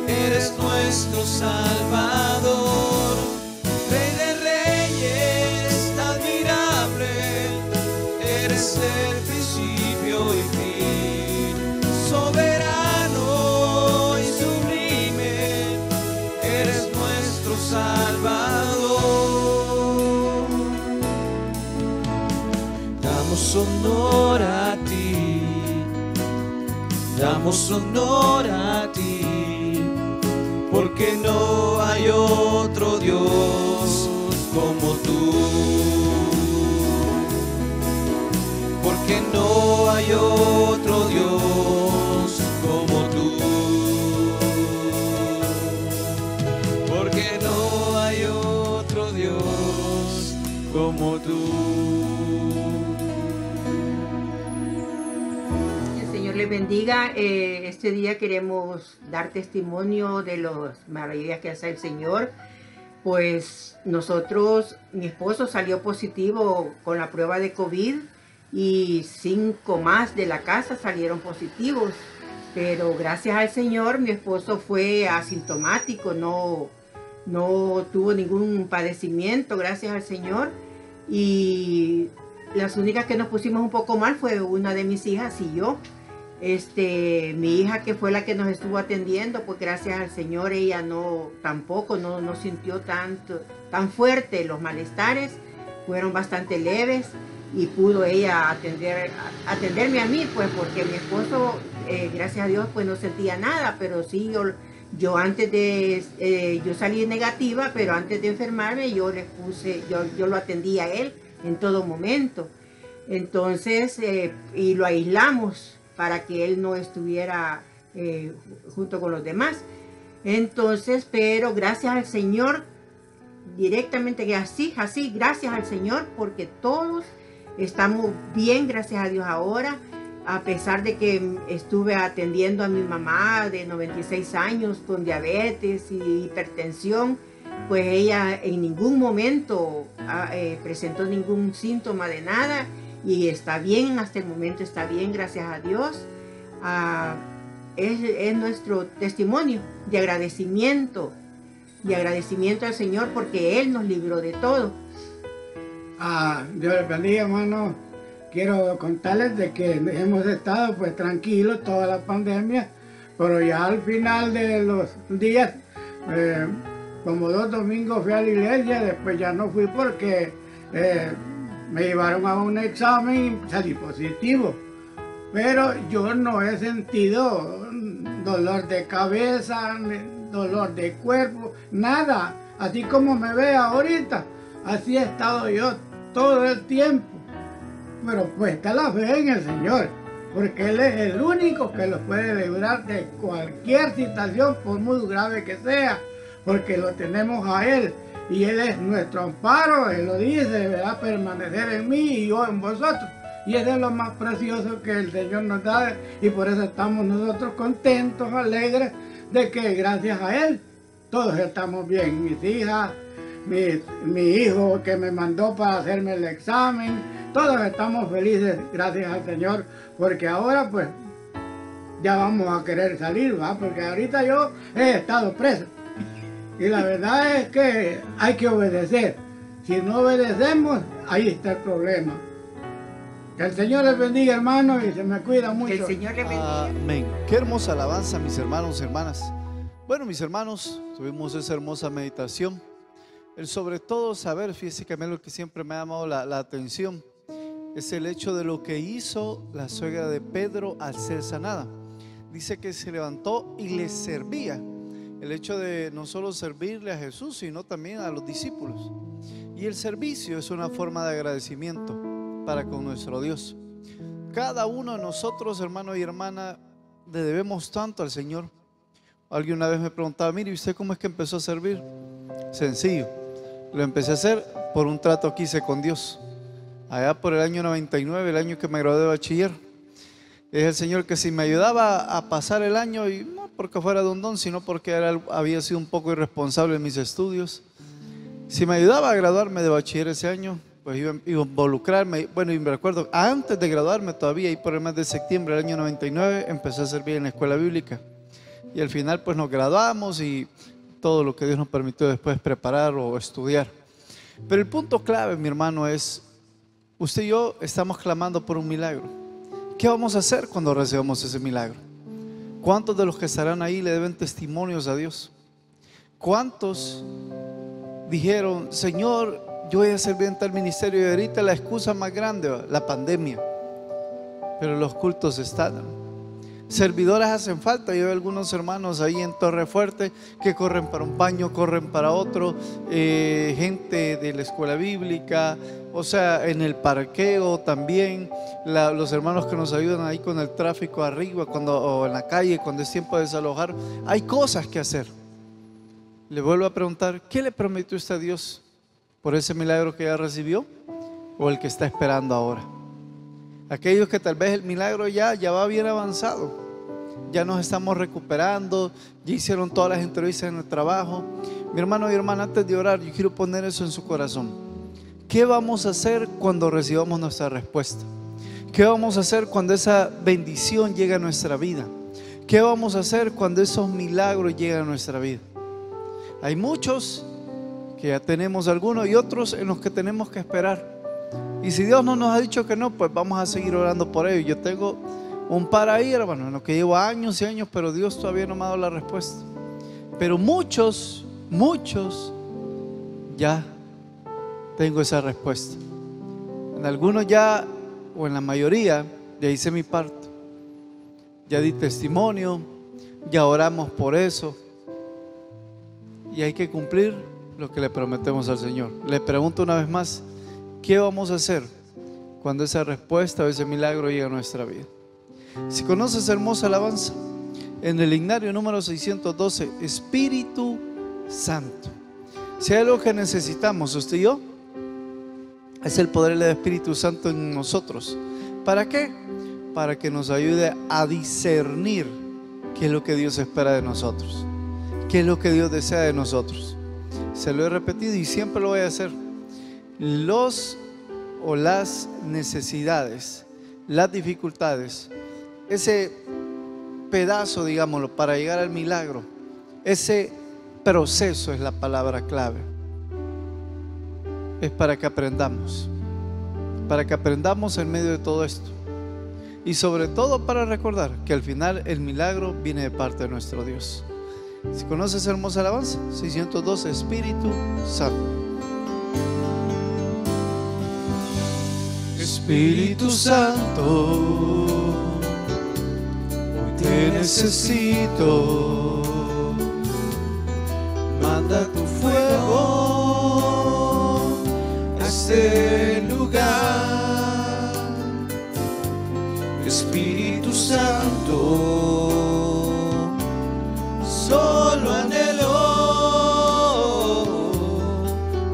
eres nuestro Salvador. Rey de reyes, admirable, eres el principio y fin, soberano y sublime, eres nuestro Salvador. Damos honor a ti, damos honor a ti, porque no hay otro Dios como tú. Porque no hay otro Dios como tú. Porque no hay otro Dios como tú. Que el Señor les bendiga. Este día queremos dar testimonio de las maravillas que hace el Señor. Pues nosotros, mi esposo salió positivo con la prueba de COVID y 5 más de la casa salieron positivos. Pero gracias al Señor, mi esposo fue asintomático, no tuvo ningún padecimiento, gracias al Señor. Y las únicas que nos pusimos un poco mal fue una de mis hijas y yo. Mi hija, que fue la que nos estuvo atendiendo, pues gracias al Señor ella tampoco sintió tan fuerte los malestares, fueron bastante leves y pudo ella atenderme a mí, pues porque mi esposo, gracias a Dios, pues no sentía nada, pero sí yo antes de, yo salí negativa, pero antes de enfermarme yo lo atendí a él en todo momento. Entonces, y lo aislamos para que él no estuviera junto con los demás. Entonces, pero gracias al Señor, directamente así, gracias al Señor, porque todos estamos bien, gracias a Dios ahora, a pesar de que estuve atendiendo a mi mamá de 96 años con diabetes y hipertensión, pues ella en ningún momento presentó ningún síntoma de nada y está bien, hasta el momento está bien, gracias a Dios. Es nuestro testimonio de agradecimiento al Señor porque Él nos libró de todo. Dios les bendiga, hermano. Quiero contarles de que hemos estado pues tranquilos toda la pandemia, pero ya al final de los días, como 2 domingos fui a la iglesia, después ya no fui porque me llevaron a un examen y salí positivo. Pero yo no he sentido dolor de cabeza, dolor de cuerpo, nada. Así como me ve ahorita, así he estado yo todo el tiempo. Pero puesta la fe en el Señor, porque Él es el único que los puede librar de cualquier situación, por muy grave que sea, porque lo tenemos a Él. Y Él es nuestro amparo, Él lo dice, deberá permanecer en mí y yo en vosotros. Y eso es lo más precioso que el Señor nos da, y por eso estamos nosotros contentos, alegres, de que gracias a Él todos estamos bien. Mis hijas, mi hijo que me mandó para hacerme el examen, todos estamos felices gracias al Señor, porque ahora pues ya vamos a querer salir, ¿va? Porque ahorita yo he estado preso. Y la verdad es que hay que obedecer. Si no obedecemos, ahí está el problema. Que el Señor les bendiga, hermanos, y se me cuida mucho. Que el Señor les bendiga. Amén. Qué hermosa alabanza, mis hermanos y hermanas. Bueno, mis hermanos, tuvimos esa hermosa meditación. El sobre todo saber, fíjense que a mí lo que siempre me ha llamado la atención es el hecho de lo que hizo la suegra de Pedro al ser sanada. Dice que se levantó y le servía. El hecho de no solo servirle a Jesús, sino también a los discípulos. Y el servicio es una forma de agradecimiento para con nuestro Dios. Cada uno de nosotros, hermano y hermana, le debemos tanto al Señor. Alguien una vez me preguntaba, mire, ¿usted cómo es que empezó a servir? Sencillo, lo empecé a hacer por un trato que hice con Dios. allá por el año 99, el año que me gradué de bachiller. Es el Señor que si me ayudaba a pasar el año, y no porque fuera de un don, sino porque había sido un poco irresponsable en mis estudios, si me ayudaba a graduarme de bachiller ese año, pues iba a involucrarme. Bueno, y me recuerdo, antes de graduarme todavía, y por el mes de septiembre del año 99, empecé a servir en la escuela bíblica. Y al final pues nos graduamos y todo lo que Dios nos permitió después preparar o estudiar. Pero el punto clave, mi hermano, es, usted y yo estamos clamando por un milagro. ¿Qué vamos a hacer cuando recibamos ese milagro? ¿Cuántos de los que estarán ahí le deben testimonios a Dios? ¿Cuántos dijeron, Señor, yo voy a servir en tal ministerio, y ahorita la excusa más grande, la pandemia, pero los cultos están? Servidores hacen falta. Yo veo algunos hermanos ahí en Torrefuerte que corren para un baño, corren para otro, gente de la escuela bíblica, o sea, en el parqueo también, los hermanos que nos ayudan ahí con el tráfico arriba, o en la calle cuando es tiempo de desalojar. Hay cosas que hacer. Le vuelvo a preguntar, ¿qué le prometió usted a Dios por ese milagro que ya recibió o el que está esperando ahora? Aquellos que tal vez el milagro ya va bien avanzado, ya nos estamos recuperando, ya hicieron todas las entrevistas en el trabajo. Mi hermano y hermana, antes de orar, yo quiero poner eso en su corazón. ¿Qué vamos a hacer cuando recibamos nuestra respuesta? ¿Qué vamos a hacer cuando esa bendición llega a nuestra vida? ¿Qué vamos a hacer cuando esos milagros llegan a nuestra vida? Hay muchos que ya tenemos algunos y otros en los que tenemos que esperar. Y si Dios no nos ha dicho que no, pues vamos a seguir orando por ello. Yo tengo un par ahí, hermano, en lo que llevo años y años, pero Dios todavía no me ha dado la respuesta. Pero muchos ya tengo esa respuesta. En algunos ya, o en la mayoría, ya hice mi parte. Ya di testimonio, ya oramos por eso. Y hay que cumplir lo que le prometemos al Señor. Le pregunto una vez más, ¿qué vamos a hacer cuando esa respuesta o ese milagro llega a nuestra vida? Si conoces hermosa alabanza, en el himnario número 612, Espíritu Santo. Si hay algo que necesitamos, usted y yo, es el poder del Espíritu Santo en nosotros. ¿Para qué? Para que nos ayude a discernir qué es lo que Dios espera de nosotros, qué es lo que Dios desea de nosotros. Se lo he repetido y siempre lo voy a hacer. Las necesidades, las dificultades, ese pedazo, digámoslo, para llegar al milagro, ese proceso es la palabra clave. Es para que aprendamos en medio de todo esto. Y sobre todo para recordar que al final el milagro viene de parte de nuestro Dios. Si conoces hermosa alabanza, 612, Espíritu Santo. Espíritu Santo, hoy te necesito. Manda tu fuego a este lugar. Espíritu Santo, solo anhelo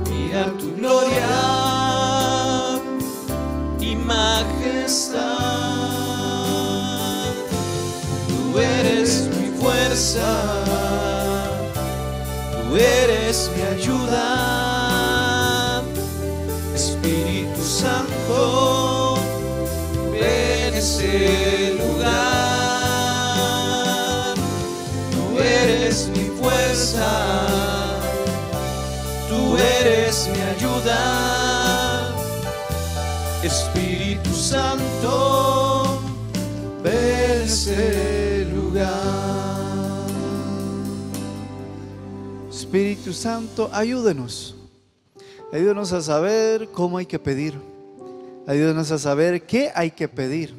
mirar tu gloria y majestad. Tú eres mi fuerza, tú eres mi ayuda. Espíritu Santo, ven a ese lugar. Tú eres mi fuerza, tú eres mi ayuda. Espíritu Santo, ven a ese lugar. Espíritu Santo, ayúdenos. Ayúdenos a saber cómo hay que pedir. Ayúdenos a saber qué hay que pedir.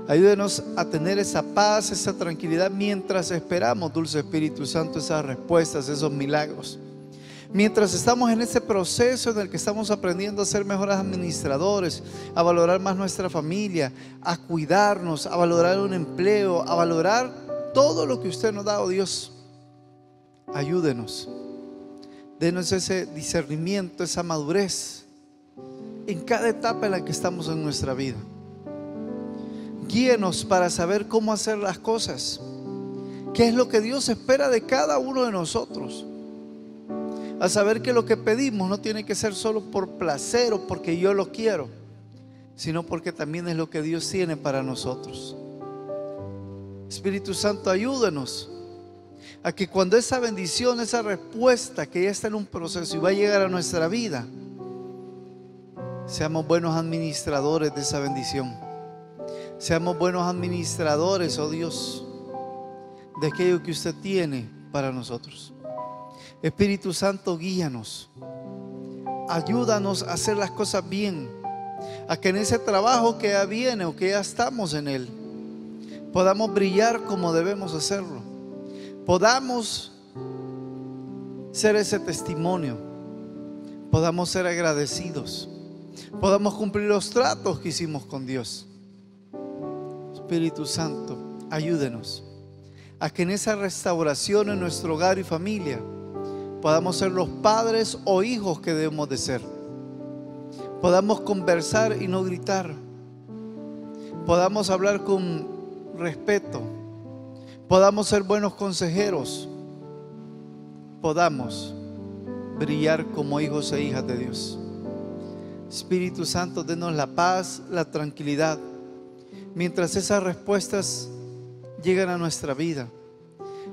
Ayúdenos a tener esa paz, esa tranquilidad mientras esperamos, dulce Espíritu Santo, esas respuestas, esos milagros. Mientras estamos en ese proceso en el que estamos aprendiendo a ser mejores administradores, a valorar más nuestra familia, a cuidarnos, a valorar un empleo, a valorar todo lo que usted nos da, oh Dios. Ayúdenos. Denos ese discernimiento, esa madurez en cada etapa en la que estamos en nuestra vida. Guíenos para saber cómo hacer las cosas. ¿Qué es lo que Dios espera de cada uno de nosotros? A saber que lo que pedimos no tiene que ser solo por placer o porque yo lo quiero, sino porque también es lo que Dios tiene para nosotros. Espíritu Santo, ayúdenos a que cuando esa bendición, esa respuesta que ya está en un proceso y va a llegar a nuestra vida, seamos buenos administradores de esa bendición. Seamos buenos administradores, oh Dios, de aquello que usted tiene para nosotros. Espíritu Santo, guíanos. Ayúdanos a hacer las cosas bien, a que en ese trabajo que ya viene o que ya estamos en él, podamos brillar como debemos hacerlo. Podamos ser ese testimonio. Podamos ser agradecidos. Podamos cumplir los tratos que hicimos con Dios. Espíritu Santo, ayúdenos a que en esa restauración en nuestro hogar y familia podamos ser los padres o hijos que debemos de ser. Podamos conversar y no gritar. Podamos hablar con respeto. Podamos ser buenos consejeros. Podamos brillar como hijos e hijas de Dios. Espíritu Santo, denos la paz, la tranquilidad, mientras esas respuestas llegan a nuestra vida.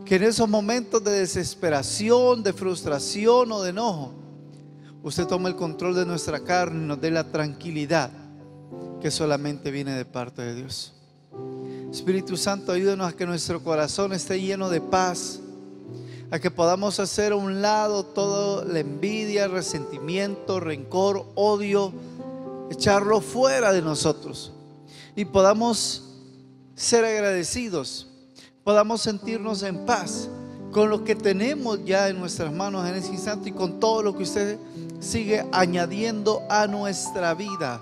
Que en esos momentos de desesperación, de frustración o de enojo, usted tome el control de nuestra carne y nos dé la tranquilidad que solamente viene de parte de Dios. Espíritu Santo, ayúdanos a que nuestro corazón esté lleno de paz, a que podamos hacer a un lado toda la envidia, resentimiento, rencor, odio, echarlo fuera de nosotros y podamos ser agradecidos, podamos sentirnos en paz con lo que tenemos ya en nuestras manos en ese instante y con todo lo que usted sigue añadiendo a nuestra vida.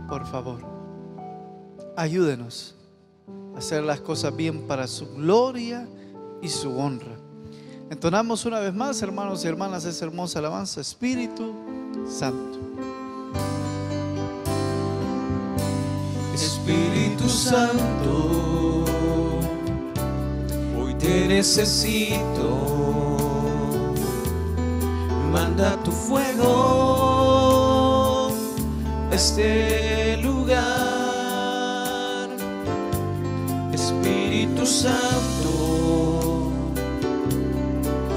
Por favor, ayúdenos a hacer las cosas bien para su gloria y su honra. Entonamos una vez más, hermanos y hermanas, esa hermosa alabanza. Espíritu Santo. Espíritu Santo, hoy te necesito. Manda tu fuego a este lugar. Espíritu Santo,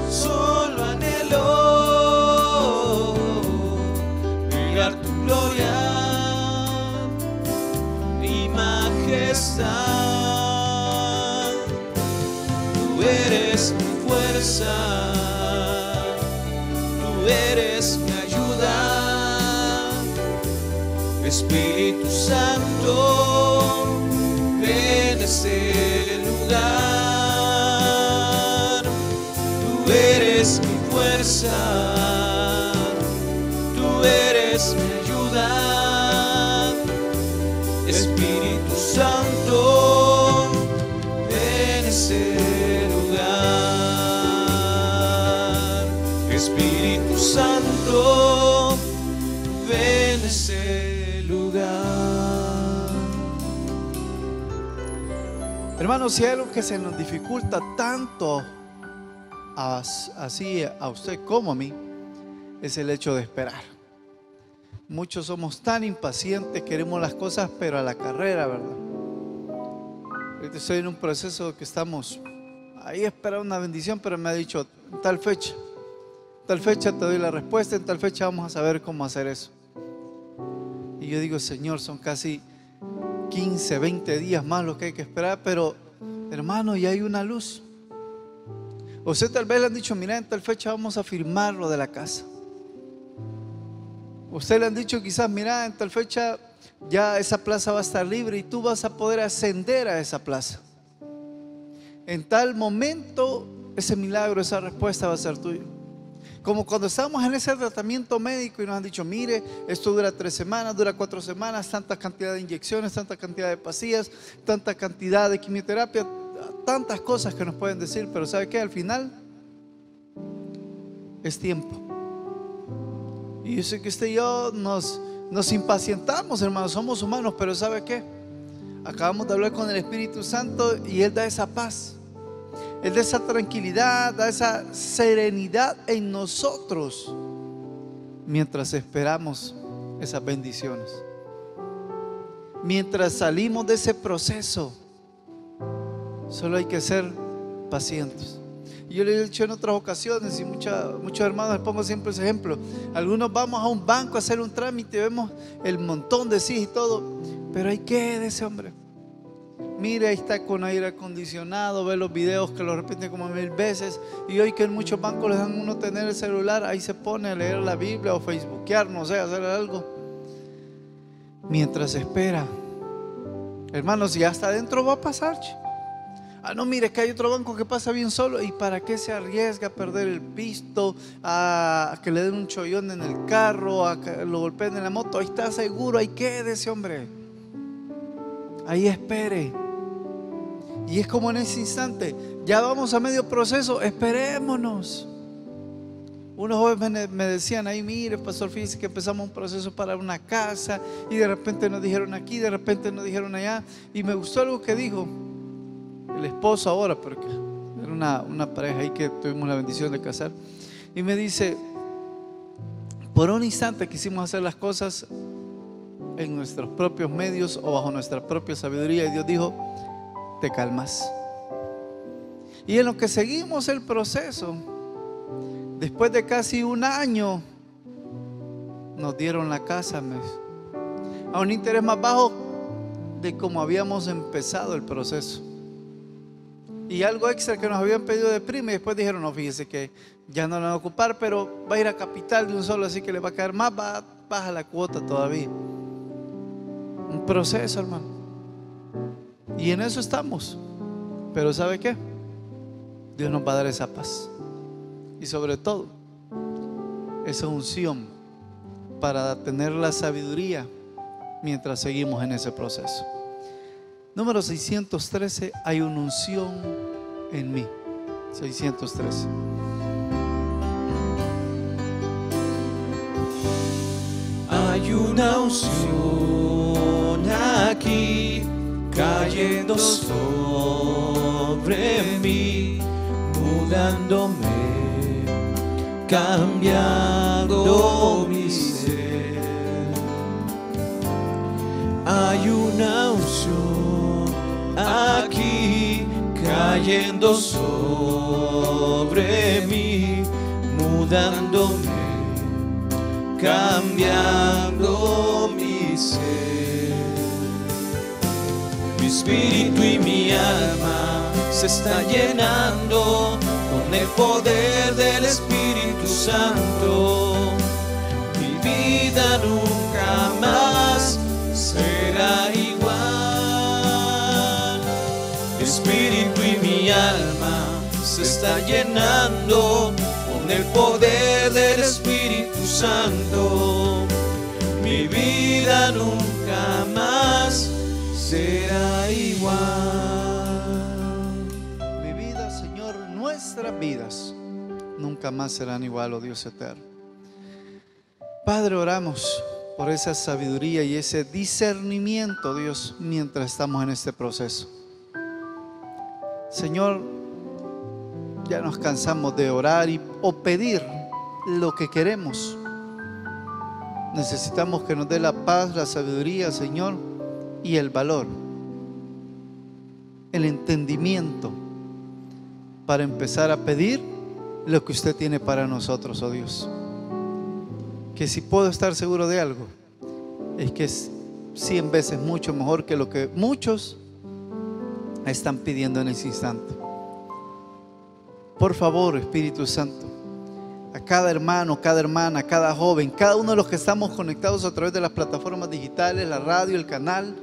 solo anhelo mirar tu gloria y majestad. Tú eres mi fuerza, tú eres mi ayuda. Espíritu Santo, ven a este lugar. Tú eres mi fuerza, tú eres mi ayuda. Espíritu Santo, ven a este lugar. Espíritu Santo, ven a este lugar. Hermanos, si hay algo que se nos dificulta tanto así a usted como a mí, es el hecho de esperar. Muchos somos tan impacientes, queremos las cosas pero a la carrera, ¿verdad? Ahorita estoy en un proceso que estamos ahí esperando una bendición, pero me ha dicho en tal fecha te doy la respuesta, en tal fecha vamos a saber cómo hacer eso. Y yo digo, Señor, son casi 15, 20 días más lo que hay que esperar, pero hermano, ya hay una luz. Usted tal vez le han dicho, mira, en tal fecha vamos a firmar lo de la casa. Usted le han dicho quizás, mira, en tal fecha ya esa plaza va a estar libre y tú vas a poder ascender a esa plaza. En tal momento ese milagro, esa respuesta va a ser tuyo. Como cuando estábamos en ese tratamiento médico y nos han dicho, mire, esto dura 3 semanas, dura 4 semanas, tanta cantidad de inyecciones, tanta cantidad de pastillas, tanta cantidad de quimioterapia, tantas cosas que nos pueden decir, pero ¿sabe qué? Al final es tiempo. Y yo sé que usted y yo nos impacientamos, hermanos, somos humanos, pero ¿sabe qué? Acabamos de hablar con el Espíritu Santo y Él da esa paz, Él da esa tranquilidad, da esa serenidad en nosotros mientras esperamos esas bendiciones. Mientras salimos de ese proceso, solo hay que ser pacientes. Y yo le he dicho en otras ocasiones, y muchos hermanos les pongo siempre ese ejemplo. Algunos vamos a un banco a hacer un trámite, vemos el montón de sí y todo, pero hay que de ese hombre. Mire, ahí está con aire acondicionado, ve los videos que lo repiten como 1000 veces. Y hoy que en muchos bancos les dan a uno tener el celular, ahí se pone a leer la Biblia o facebookear, no sé, hacer algo. Mientras espera, hermanos, ya hasta adentro va a pasar. Ah, no, mire que hay otro banco que pasa bien solo. ¿Y para qué se arriesga a perder el pisto, a que le den un chollón en el carro, a que lo golpeen en la moto? Ahí está seguro, ahí quede ese hombre, ahí espere. Y es como en ese instante, ya vamos a medio proceso, esperémonos. Unos jóvenes me decían ahí, mire pastor, fíjese que empezamos un proceso para una casa y de repente nos dijeron aquí, de repente nos dijeron allá. Y me gustó algo que dijo el esposo ahora, porque era una pareja ahí que tuvimos la bendición de casar. Y me dice, por un instante quisimos hacer las cosas en nuestros propios medios o bajo nuestra propia sabiduría, y Dios dijo, te calmas. Y en lo que seguimos el proceso, después de casi un año, nos dieron la casa a un interés más bajo de como habíamos empezado el proceso. Y algo extra que nos habían pedido de prima, y después dijeron, no, fíjese que ya no lo van a ocupar, pero va a ir a capital de un solo, así que le va a caer más baja la cuota todavía. Un proceso, hermano. Y en eso estamos. Pero ¿sabe qué? Dios nos va a dar esa paz. Y sobre todo, esa unción para tener la sabiduría mientras seguimos en ese proceso. Número 613, hay una unción en mí. 613. Hay una unción aquí cayendo sobre mí, mudándome, cambiando mi ser. Hay una unción aquí cayendo sobre mí, mudándome, cambiando mi ser. Mi espíritu y mi alma se están llenando con el poder del Espíritu Santo. Mi vida nunca más será igual. Mi espíritu y mi alma se están llenando con el poder del Espíritu Santo. Mi vida nunca más será igual. Mi vida, Señor, nuestras vidas nunca más serán igual, oh Dios eterno. Padre, oramos por esa sabiduría y ese discernimiento, Dios, mientras estamos en este proceso. Señor, ya nos cansamos de orar o pedir lo que queremos. Necesitamos que nos dé la paz, la sabiduría, Señor, y el valor, el entendimiento para empezar a pedir lo que usted tiene para nosotros, oh Dios. Que si puedo estar seguro de algo, es que es 100 veces mucho mejor que lo que muchos están pidiendo en ese instante. Por favor, Espíritu Santo, a cada hermano, cada hermana, cada joven, cada uno de los que estamos conectados a través de las plataformas digitales, la radio, el canal,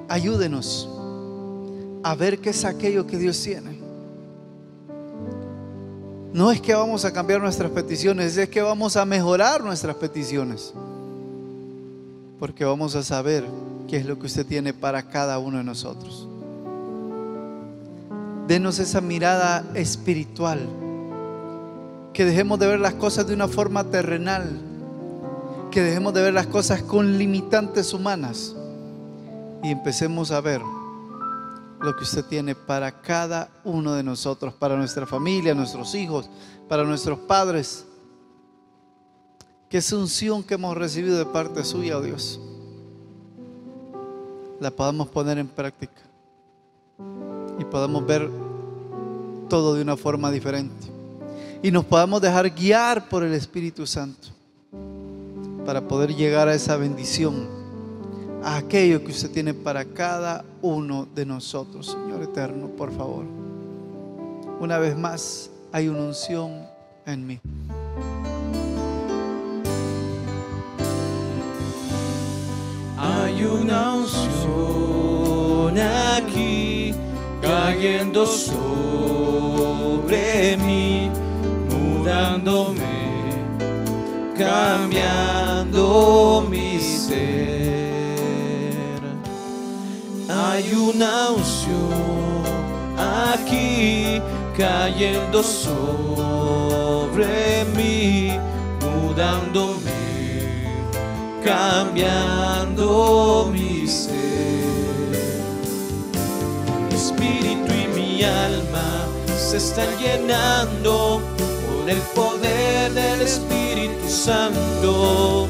ayúdenos a ver qué es aquello que Dios tiene. No es que vamos a cambiar nuestras peticiones, es que vamos a mejorar nuestras peticiones, porque vamos a saber qué es lo que usted tiene para cada uno de nosotros. Denos esa mirada espiritual, que dejemos de ver las cosas de una forma terrenal que dejemos de ver las cosas con limitantes humanas y empecemos a ver lo que usted tiene para cada uno de nosotros, para nuestra familia, nuestros hijos, para nuestros padres. Que esa unción que hemos recibido de parte suya, oh Dios, la podamos poner en práctica y podamos ver todo de una forma diferente y nos podamos dejar guiar por el Espíritu Santo para poder llegar a esa bendición, a aquello que usted tiene para cada uno de nosotros. Señor eterno, por favor, una vez más, hay una unción en mí. Hay una unción aquí cayendo sobre mí, mudándome, cambiando mi ser. Hay una unción aquí cayendo sobre mí, mudándome, cambiando mi ser. Mi espíritu y mi alma se están llenando con el poder del Espíritu Santo.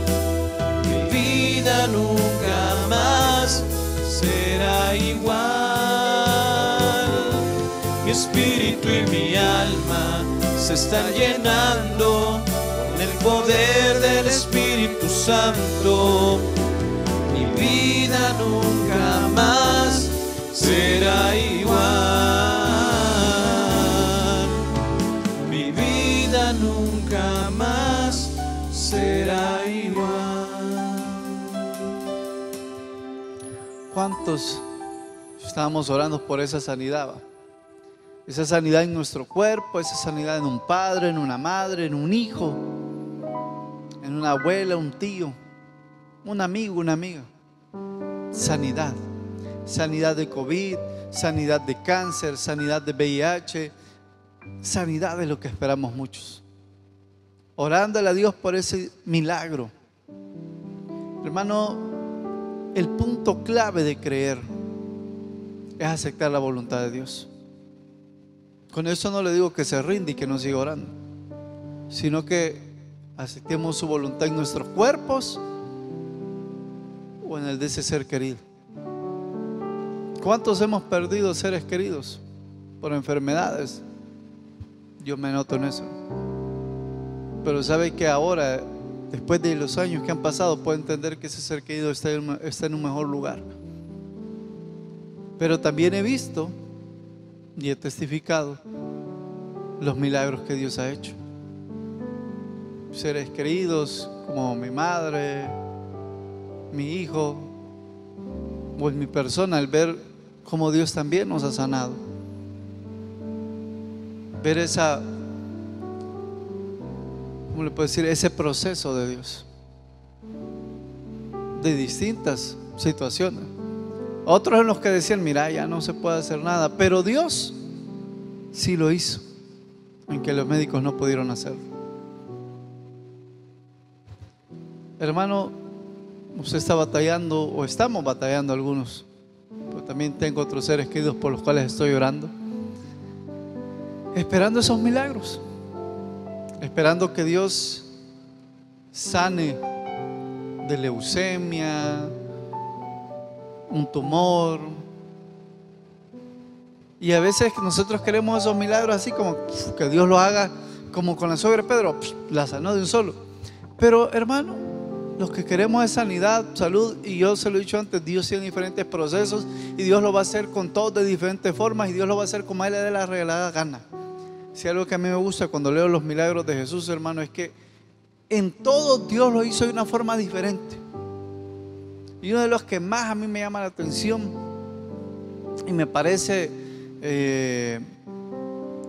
Mi vida nunca más será igual. Mi espíritu y mi alma se están llenando con el poder del Espíritu Santo. Mi vida nunca más será igual. Mi vida nunca más será igual. ¿Cuántos estábamos orando por esa sanidad? Esa sanidad en nuestro cuerpo, esa sanidad en un padre, en una madre, en un hijo, en una abuela, un tío, un amigo, una amiga. Sanidad, sanidad de COVID, sanidad de cáncer, sanidad de VIH, sanidad es lo que esperamos muchos. Orándole a Dios por ese milagro. Hermano, el punto clave de creer es aceptar la voluntad de Dios. Con eso no le digo que se rinde y que no siga orando, sino que aceptemos su voluntad en nuestros cuerpos o en el de ese ser querido. ¿Cuántos hemos perdido seres queridos por enfermedades? Yo me noto en eso. Pero sabe que ahora, después de los años que han pasado, puedo entender que ese ser querido está en un mejor lugar. Pero también he visto y he testificado los milagros que Dios ha hecho. Seres queridos como mi madre, mi hijo o en mi persona, al ver cómo Dios también nos ha sanado. Ver esa, ¿cómo le puedo decir? Ese proceso de Dios de distintas situaciones. Otros en los que decían, mira, ya no se puede hacer nada, pero Dios sí lo hizo, en que los médicos no pudieron hacerlo. Hermano, usted está batallando, o estamos batallando algunos, pero también tengo otros seres queridos por los cuales estoy orando, esperando esos milagros, esperando que Dios sane de leucemia, un tumor. Y a veces nosotros queremos esos milagros así como que Dios lo haga, como con la suegra de Pedro, la sanó de un solo. Pero hermano, los que queremos es sanidad, salud, y yo se lo he dicho antes, Dios tiene diferentes procesos y Dios lo va a hacer con todos de diferentes formas, y Dios lo va a hacer como a Él le dé la regalada gana. Si algo que a mí me gusta cuando leo los milagros de Jesús, hermano, es que en todo Dios lo hizo de una forma diferente. Y uno de los que más a mí me llama la atención y me parece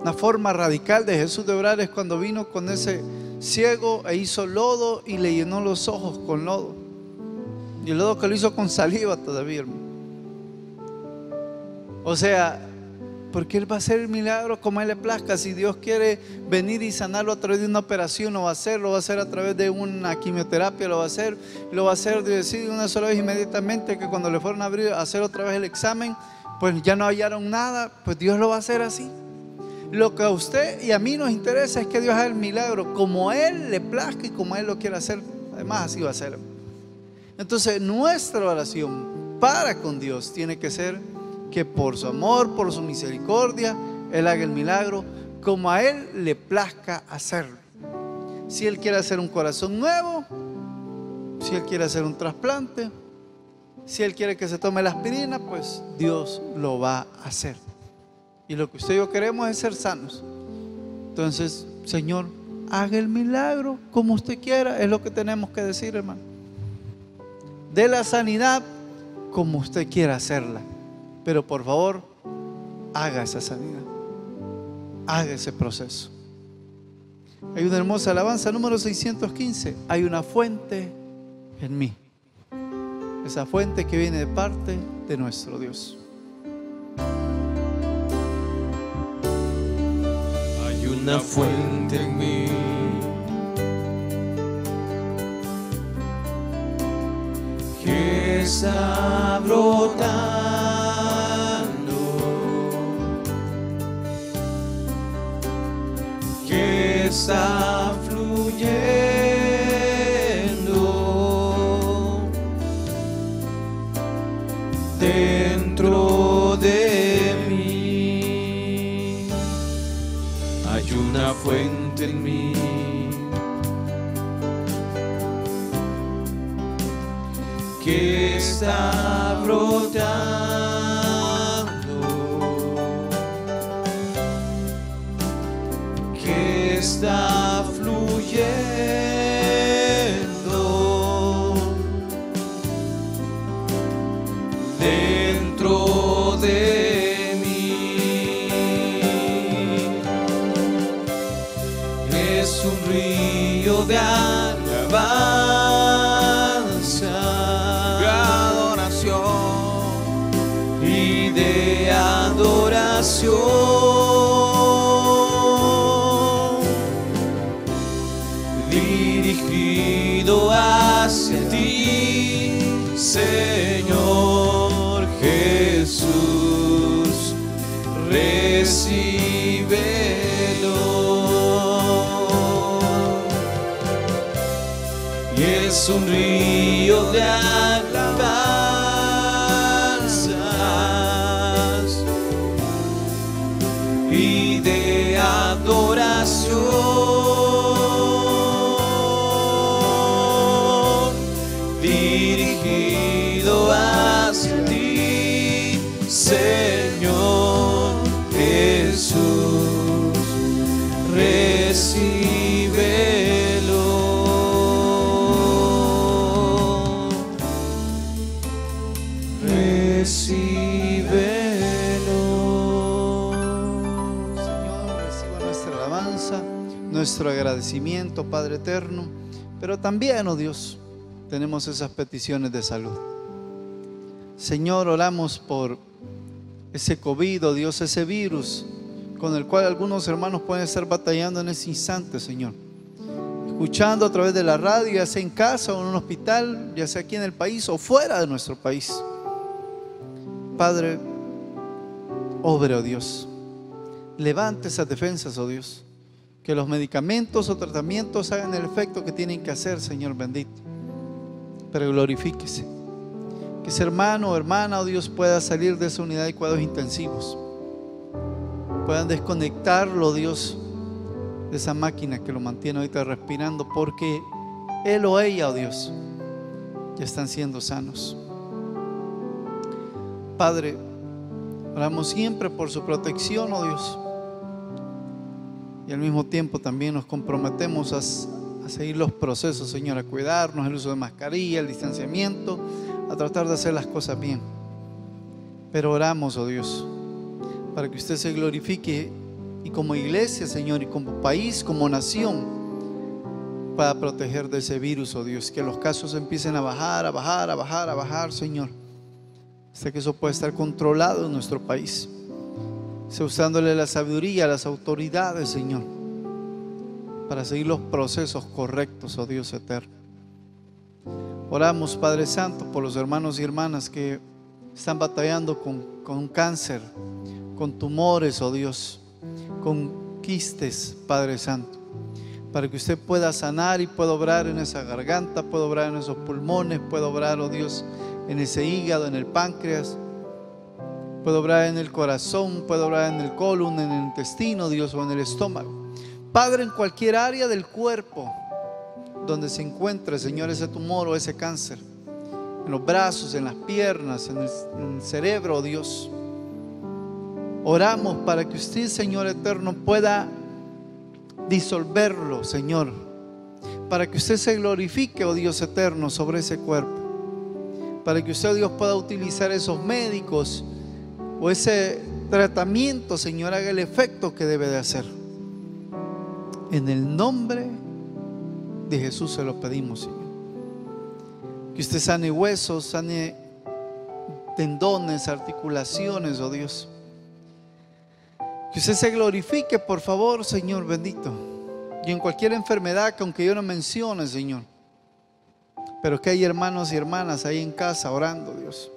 una forma radical de Jesús de orar es cuando vino con ese ciego e hizo lodo y le llenó los ojos con lodo. Y el lodo que lo hizo con saliva todavía, hermano. O sea, porque Él va a hacer el milagro como a Él le plazca. Si Dios quiere venir y sanarlo a través de una operación, lo va a hacer a través de una quimioterapia, lo va a hacer de decir una sola vez inmediatamente, que cuando le fueron a abrir, a hacer otra vez el examen, pues ya no hallaron nada. Pues Dios lo va a hacer así. Lo que a usted y a mí nos interesa es que Dios haga el milagro como a Él le plazca y como a Él lo quiera hacer. Además así va a ser. Entonces nuestra oración para con Dios tiene que ser que por su amor, por su misericordia, Él haga el milagro como a Él le plazca hacerlo. Si Él quiere hacer un corazón nuevo, si Él quiere hacer un trasplante, si Él quiere que se tome la aspirina, pues Dios lo va a hacer. Y lo que usted y yo queremos es ser sanos. Entonces, Señor, haga el milagro como usted quiera, es lo que tenemos que decir, hermano. De la sanidad como usted quiera hacerla, pero por favor, haga esa sanidad, haga ese proceso. Hay una hermosa alabanza, número 615. Hay una fuente en mí, esa fuente que viene de parte de nuestro Dios. Hay una fuente en mí, que está brotando, que está fluyendo dentro de mí. Hay una fuente en mí, que está brotando, que está fluyendo dentro de mí. Es un río de alabanza y de adoración, dirigido hacia ti, Señor Jesús, recíbelo. Y es un río de alabanzas y de adoración, dirigido hacia ti, Señor Jesús, recíbelo. Señor, reciba nuestra alabanza, nuestro agradecimiento, Padre eterno. Pero también, oh Dios, tenemos esas peticiones de salud. Señor, oramos por ese COVID, oh Dios, ese virus con el cual algunos hermanos pueden estar batallando en ese instante, Señor. Escuchando a través de la radio, ya sea en casa o en un hospital, ya sea aquí en el país o fuera de nuestro país. Padre, obre, oh Dios. Levante esas defensas, oh Dios. Que los medicamentos o tratamientos hagan el efecto que tienen que hacer, Señor bendito. Pero glorifíquese. Que ese hermano o hermana, oh Dios, pueda salir de esa unidad de cuidados intensivos. Puedan desconectarlo, Dios, de esa máquina que lo mantiene ahorita respirando, porque él o ella, oh Dios, ya están siendo sanos. Padre, oramos siempre por su protección, oh Dios, y al mismo tiempo también nos comprometemos a seguir los procesos, Señor, a cuidarnos, el uso de mascarilla, el distanciamiento, a tratar de hacer las cosas bien. Pero oramos, oh Dios, para que usted se glorifique y como iglesia, Señor, y como país, como nación, para proteger de ese virus, oh Dios, que los casos empiecen a bajar, Señor, hasta que eso pueda estar controlado en nuestro país. sea usándole la sabiduría a las autoridades, Señor, para seguir los procesos correctos, oh Dios eterno. Oramos, Padre Santo, por los hermanos y hermanas que están batallando con cáncer, con tumores, oh Dios, con quistes, Padre Santo, para que usted pueda sanar y pueda obrar en esa garganta, pueda obrar en esos pulmones, pueda obrar, oh Dios, en ese hígado, en el páncreas, pueda obrar en el corazón, pueda obrar en el colon, en el intestino, Dios, o en el estómago. Padre, en cualquier área del cuerpo donde se encuentre, Señor, ese tumor o ese cáncer, en los brazos, en las piernas, en el cerebro, oh Dios, oramos para que usted, Señor eterno, pueda disolverlo, Señor, para que usted se glorifique, oh Dios eterno, sobre ese cuerpo, para que usted, oh Dios, pueda utilizar esos médicos o ese tratamiento, Señor, haga el efecto que debe de hacer. En el nombre de Jesús se lo pedimos, Señor. Que usted sane huesos, sane tendones, articulaciones, oh Dios. Que usted se glorifique, por favor, Señor bendito. Y en cualquier enfermedad que aunque yo no mencione, Señor, pero que hay hermanos y hermanas ahí en casa orando, Dios,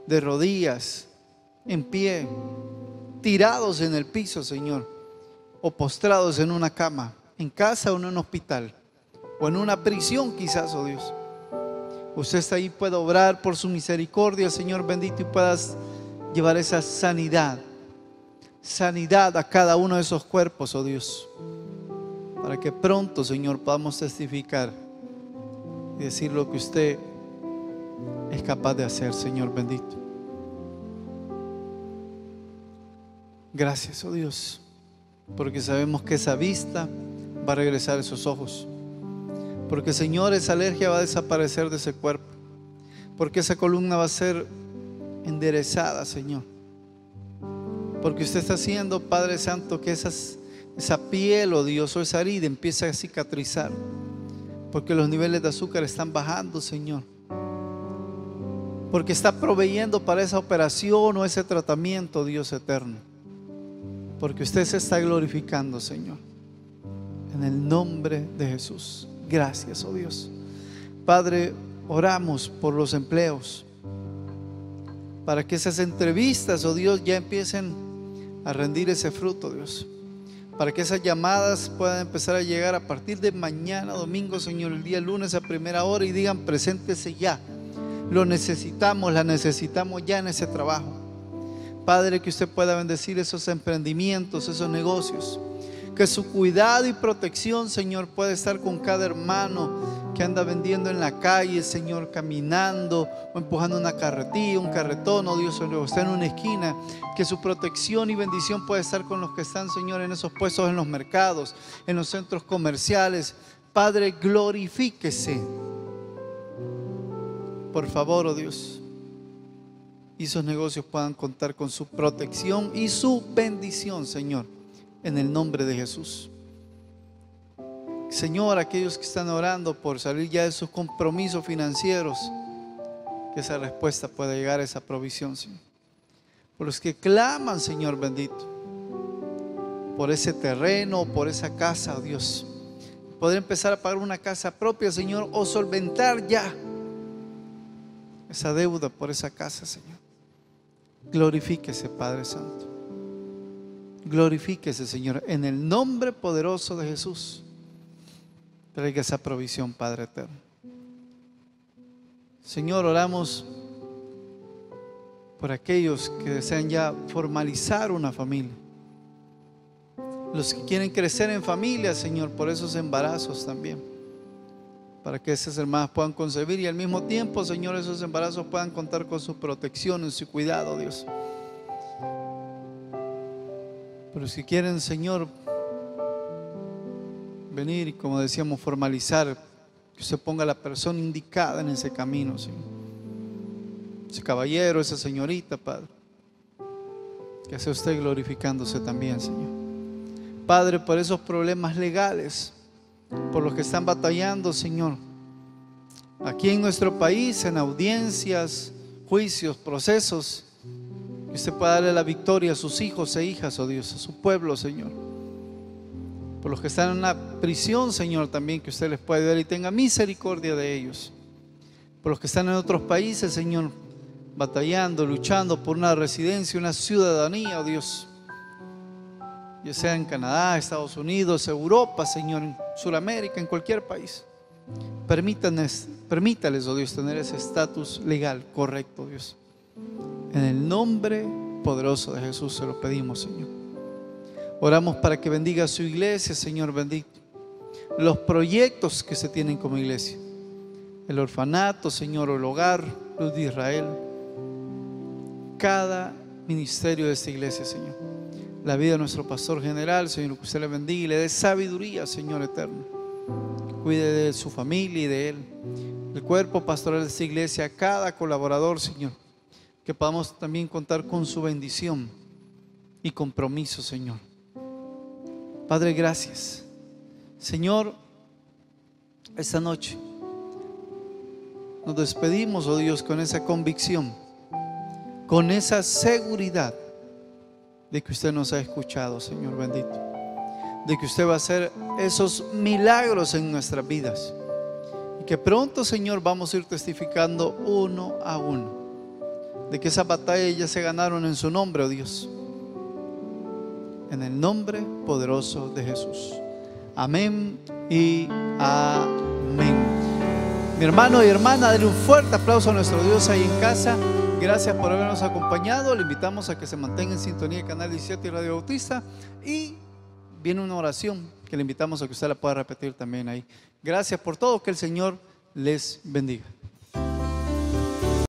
de rodillas, en pie, tirados en el piso, Señor, o postrados en una cama, en casa o en un hospital, o en una prisión quizás, oh Dios. Usted está ahí, puede obrar por su misericordia, Señor bendito, y puedas llevar esa sanidad a cada uno de esos cuerpos, oh Dios, para que pronto, Señor, podamos testificar y decir lo que usted es capaz de hacer, Señor bendito. Gracias, oh Dios, porque sabemos que esa vista va a regresar a esos ojos, porque, Señor, esa alergia va a desaparecer de ese cuerpo, porque esa columna va a ser enderezada, Señor, porque usted está haciendo, Padre Santo, que esa piel, oh Dios, o esa herida empiece a cicatrizar, porque los niveles de azúcar están bajando, Señor, porque está proveyendo para esa operación o ese tratamiento, Dios eterno, porque usted se está glorificando, Señor, en el nombre de Jesús. Gracias, oh Dios. Padre, oramos por los empleos, para que esas entrevistas, oh Dios, ya empiecen a rendir ese fruto, Dios, para que esas llamadas puedan empezar a llegar a partir de mañana domingo, Señor, el día lunes a primera hora, y digan: preséntese ya, lo necesitamos, la necesitamos ya en ese trabajo. Padre, que usted pueda bendecir esos emprendimientos, esos negocios, que su cuidado y protección, Señor, pueda estar con cada hermano que anda vendiendo en la calle, Señor, caminando o empujando una carretilla, un carretón, oh Dios, o está en una esquina. Que su protección y bendición pueda estar con los que están, Señor, en esos puestos, en los mercados, en los centros comerciales. Padre, glorifíquese, por favor, oh Dios, y esos negocios puedan contar con su protección y su bendición, Señor, en el nombre de Jesús. Señor, aquellos que están orando por salir ya de sus compromisos financieros, que esa respuesta pueda llegar a esa provisión, Señor. Por los que claman, Señor bendito, por ese terreno, por esa casa, oh Dios, poder empezar a pagar una casa propia, Señor, o solventar ya esa deuda por esa casa, Señor. Glorifíquese, Padre Santo. Glorifíquese, Señor, en el nombre poderoso de Jesús. Traiga esa provisión, Padre eterno. Señor, oramos por aquellos que desean ya formalizar una familia, los que quieren crecer en familia, Señor, por esos embarazos también, para que esas hermanas puedan concebir y al mismo tiempo, Señor, esos embarazos puedan contar con su protección y su cuidado, Dios. Pero si quieren, Señor, venir y, como decíamos, formalizar, que usted ponga a la persona indicada en ese camino, Señor. Ese caballero, esa señorita, Padre, que sea usted glorificándose también, Señor. Padre, por esos problemas legales, por los que están batallando, Señor, aquí en nuestro país, en audiencias, juicios, procesos, que Que usted pueda darle la victoria a sus hijos e hijas, oh Dios, a su pueblo, Señor. Por los que están en una prisión, Señor, también que usted les pueda ayudar y tenga misericordia de ellos. Por los que están en otros países, Señor, batallando, luchando por una residencia, una ciudadanía, oh Dios. Ya sea en Canadá, Estados Unidos, Europa, Señor, en Sudamérica, en cualquier país. Permítales, oh Dios, tener ese estatus legal correcto, Dios. En el nombre poderoso de Jesús se lo pedimos, Señor. Oramos para que bendiga a su iglesia, Señor bendito. Los proyectos que se tienen como iglesia. El orfanato, Señor, el hogar, Luz de Israel. Cada ministerio de esta iglesia, Señor. La vida de nuestro pastor general, Señor, que usted le bendiga y le dé sabiduría, Señor eterno. Cuide de su familia y de él. El cuerpo pastoral de esta iglesia, cada colaborador, Señor. Que podamos también contar con su bendición y compromiso, Señor. Padre, gracias. Señor, esta noche nos despedimos, oh Dios, con esa convicción, con esa seguridad de que usted nos ha escuchado, Señor bendito, de que usted va a hacer esos milagros en nuestras vidas y que pronto, Señor, vamos a ir testificando uno a uno de que esas batallas ya se ganaron en su nombre, oh Dios, en el nombre poderoso de Jesús. Amén y amén. Mi hermano y hermana, denle un fuerte aplauso a nuestro Dios ahí en casa. Gracias por habernos acompañado. Le invitamos a que se mantenga en sintonía del canal 17 y Radio Bautista. Y viene una oración que le invitamos a que usted la pueda repetir también ahí. Gracias por todo. Que el Señor les bendiga.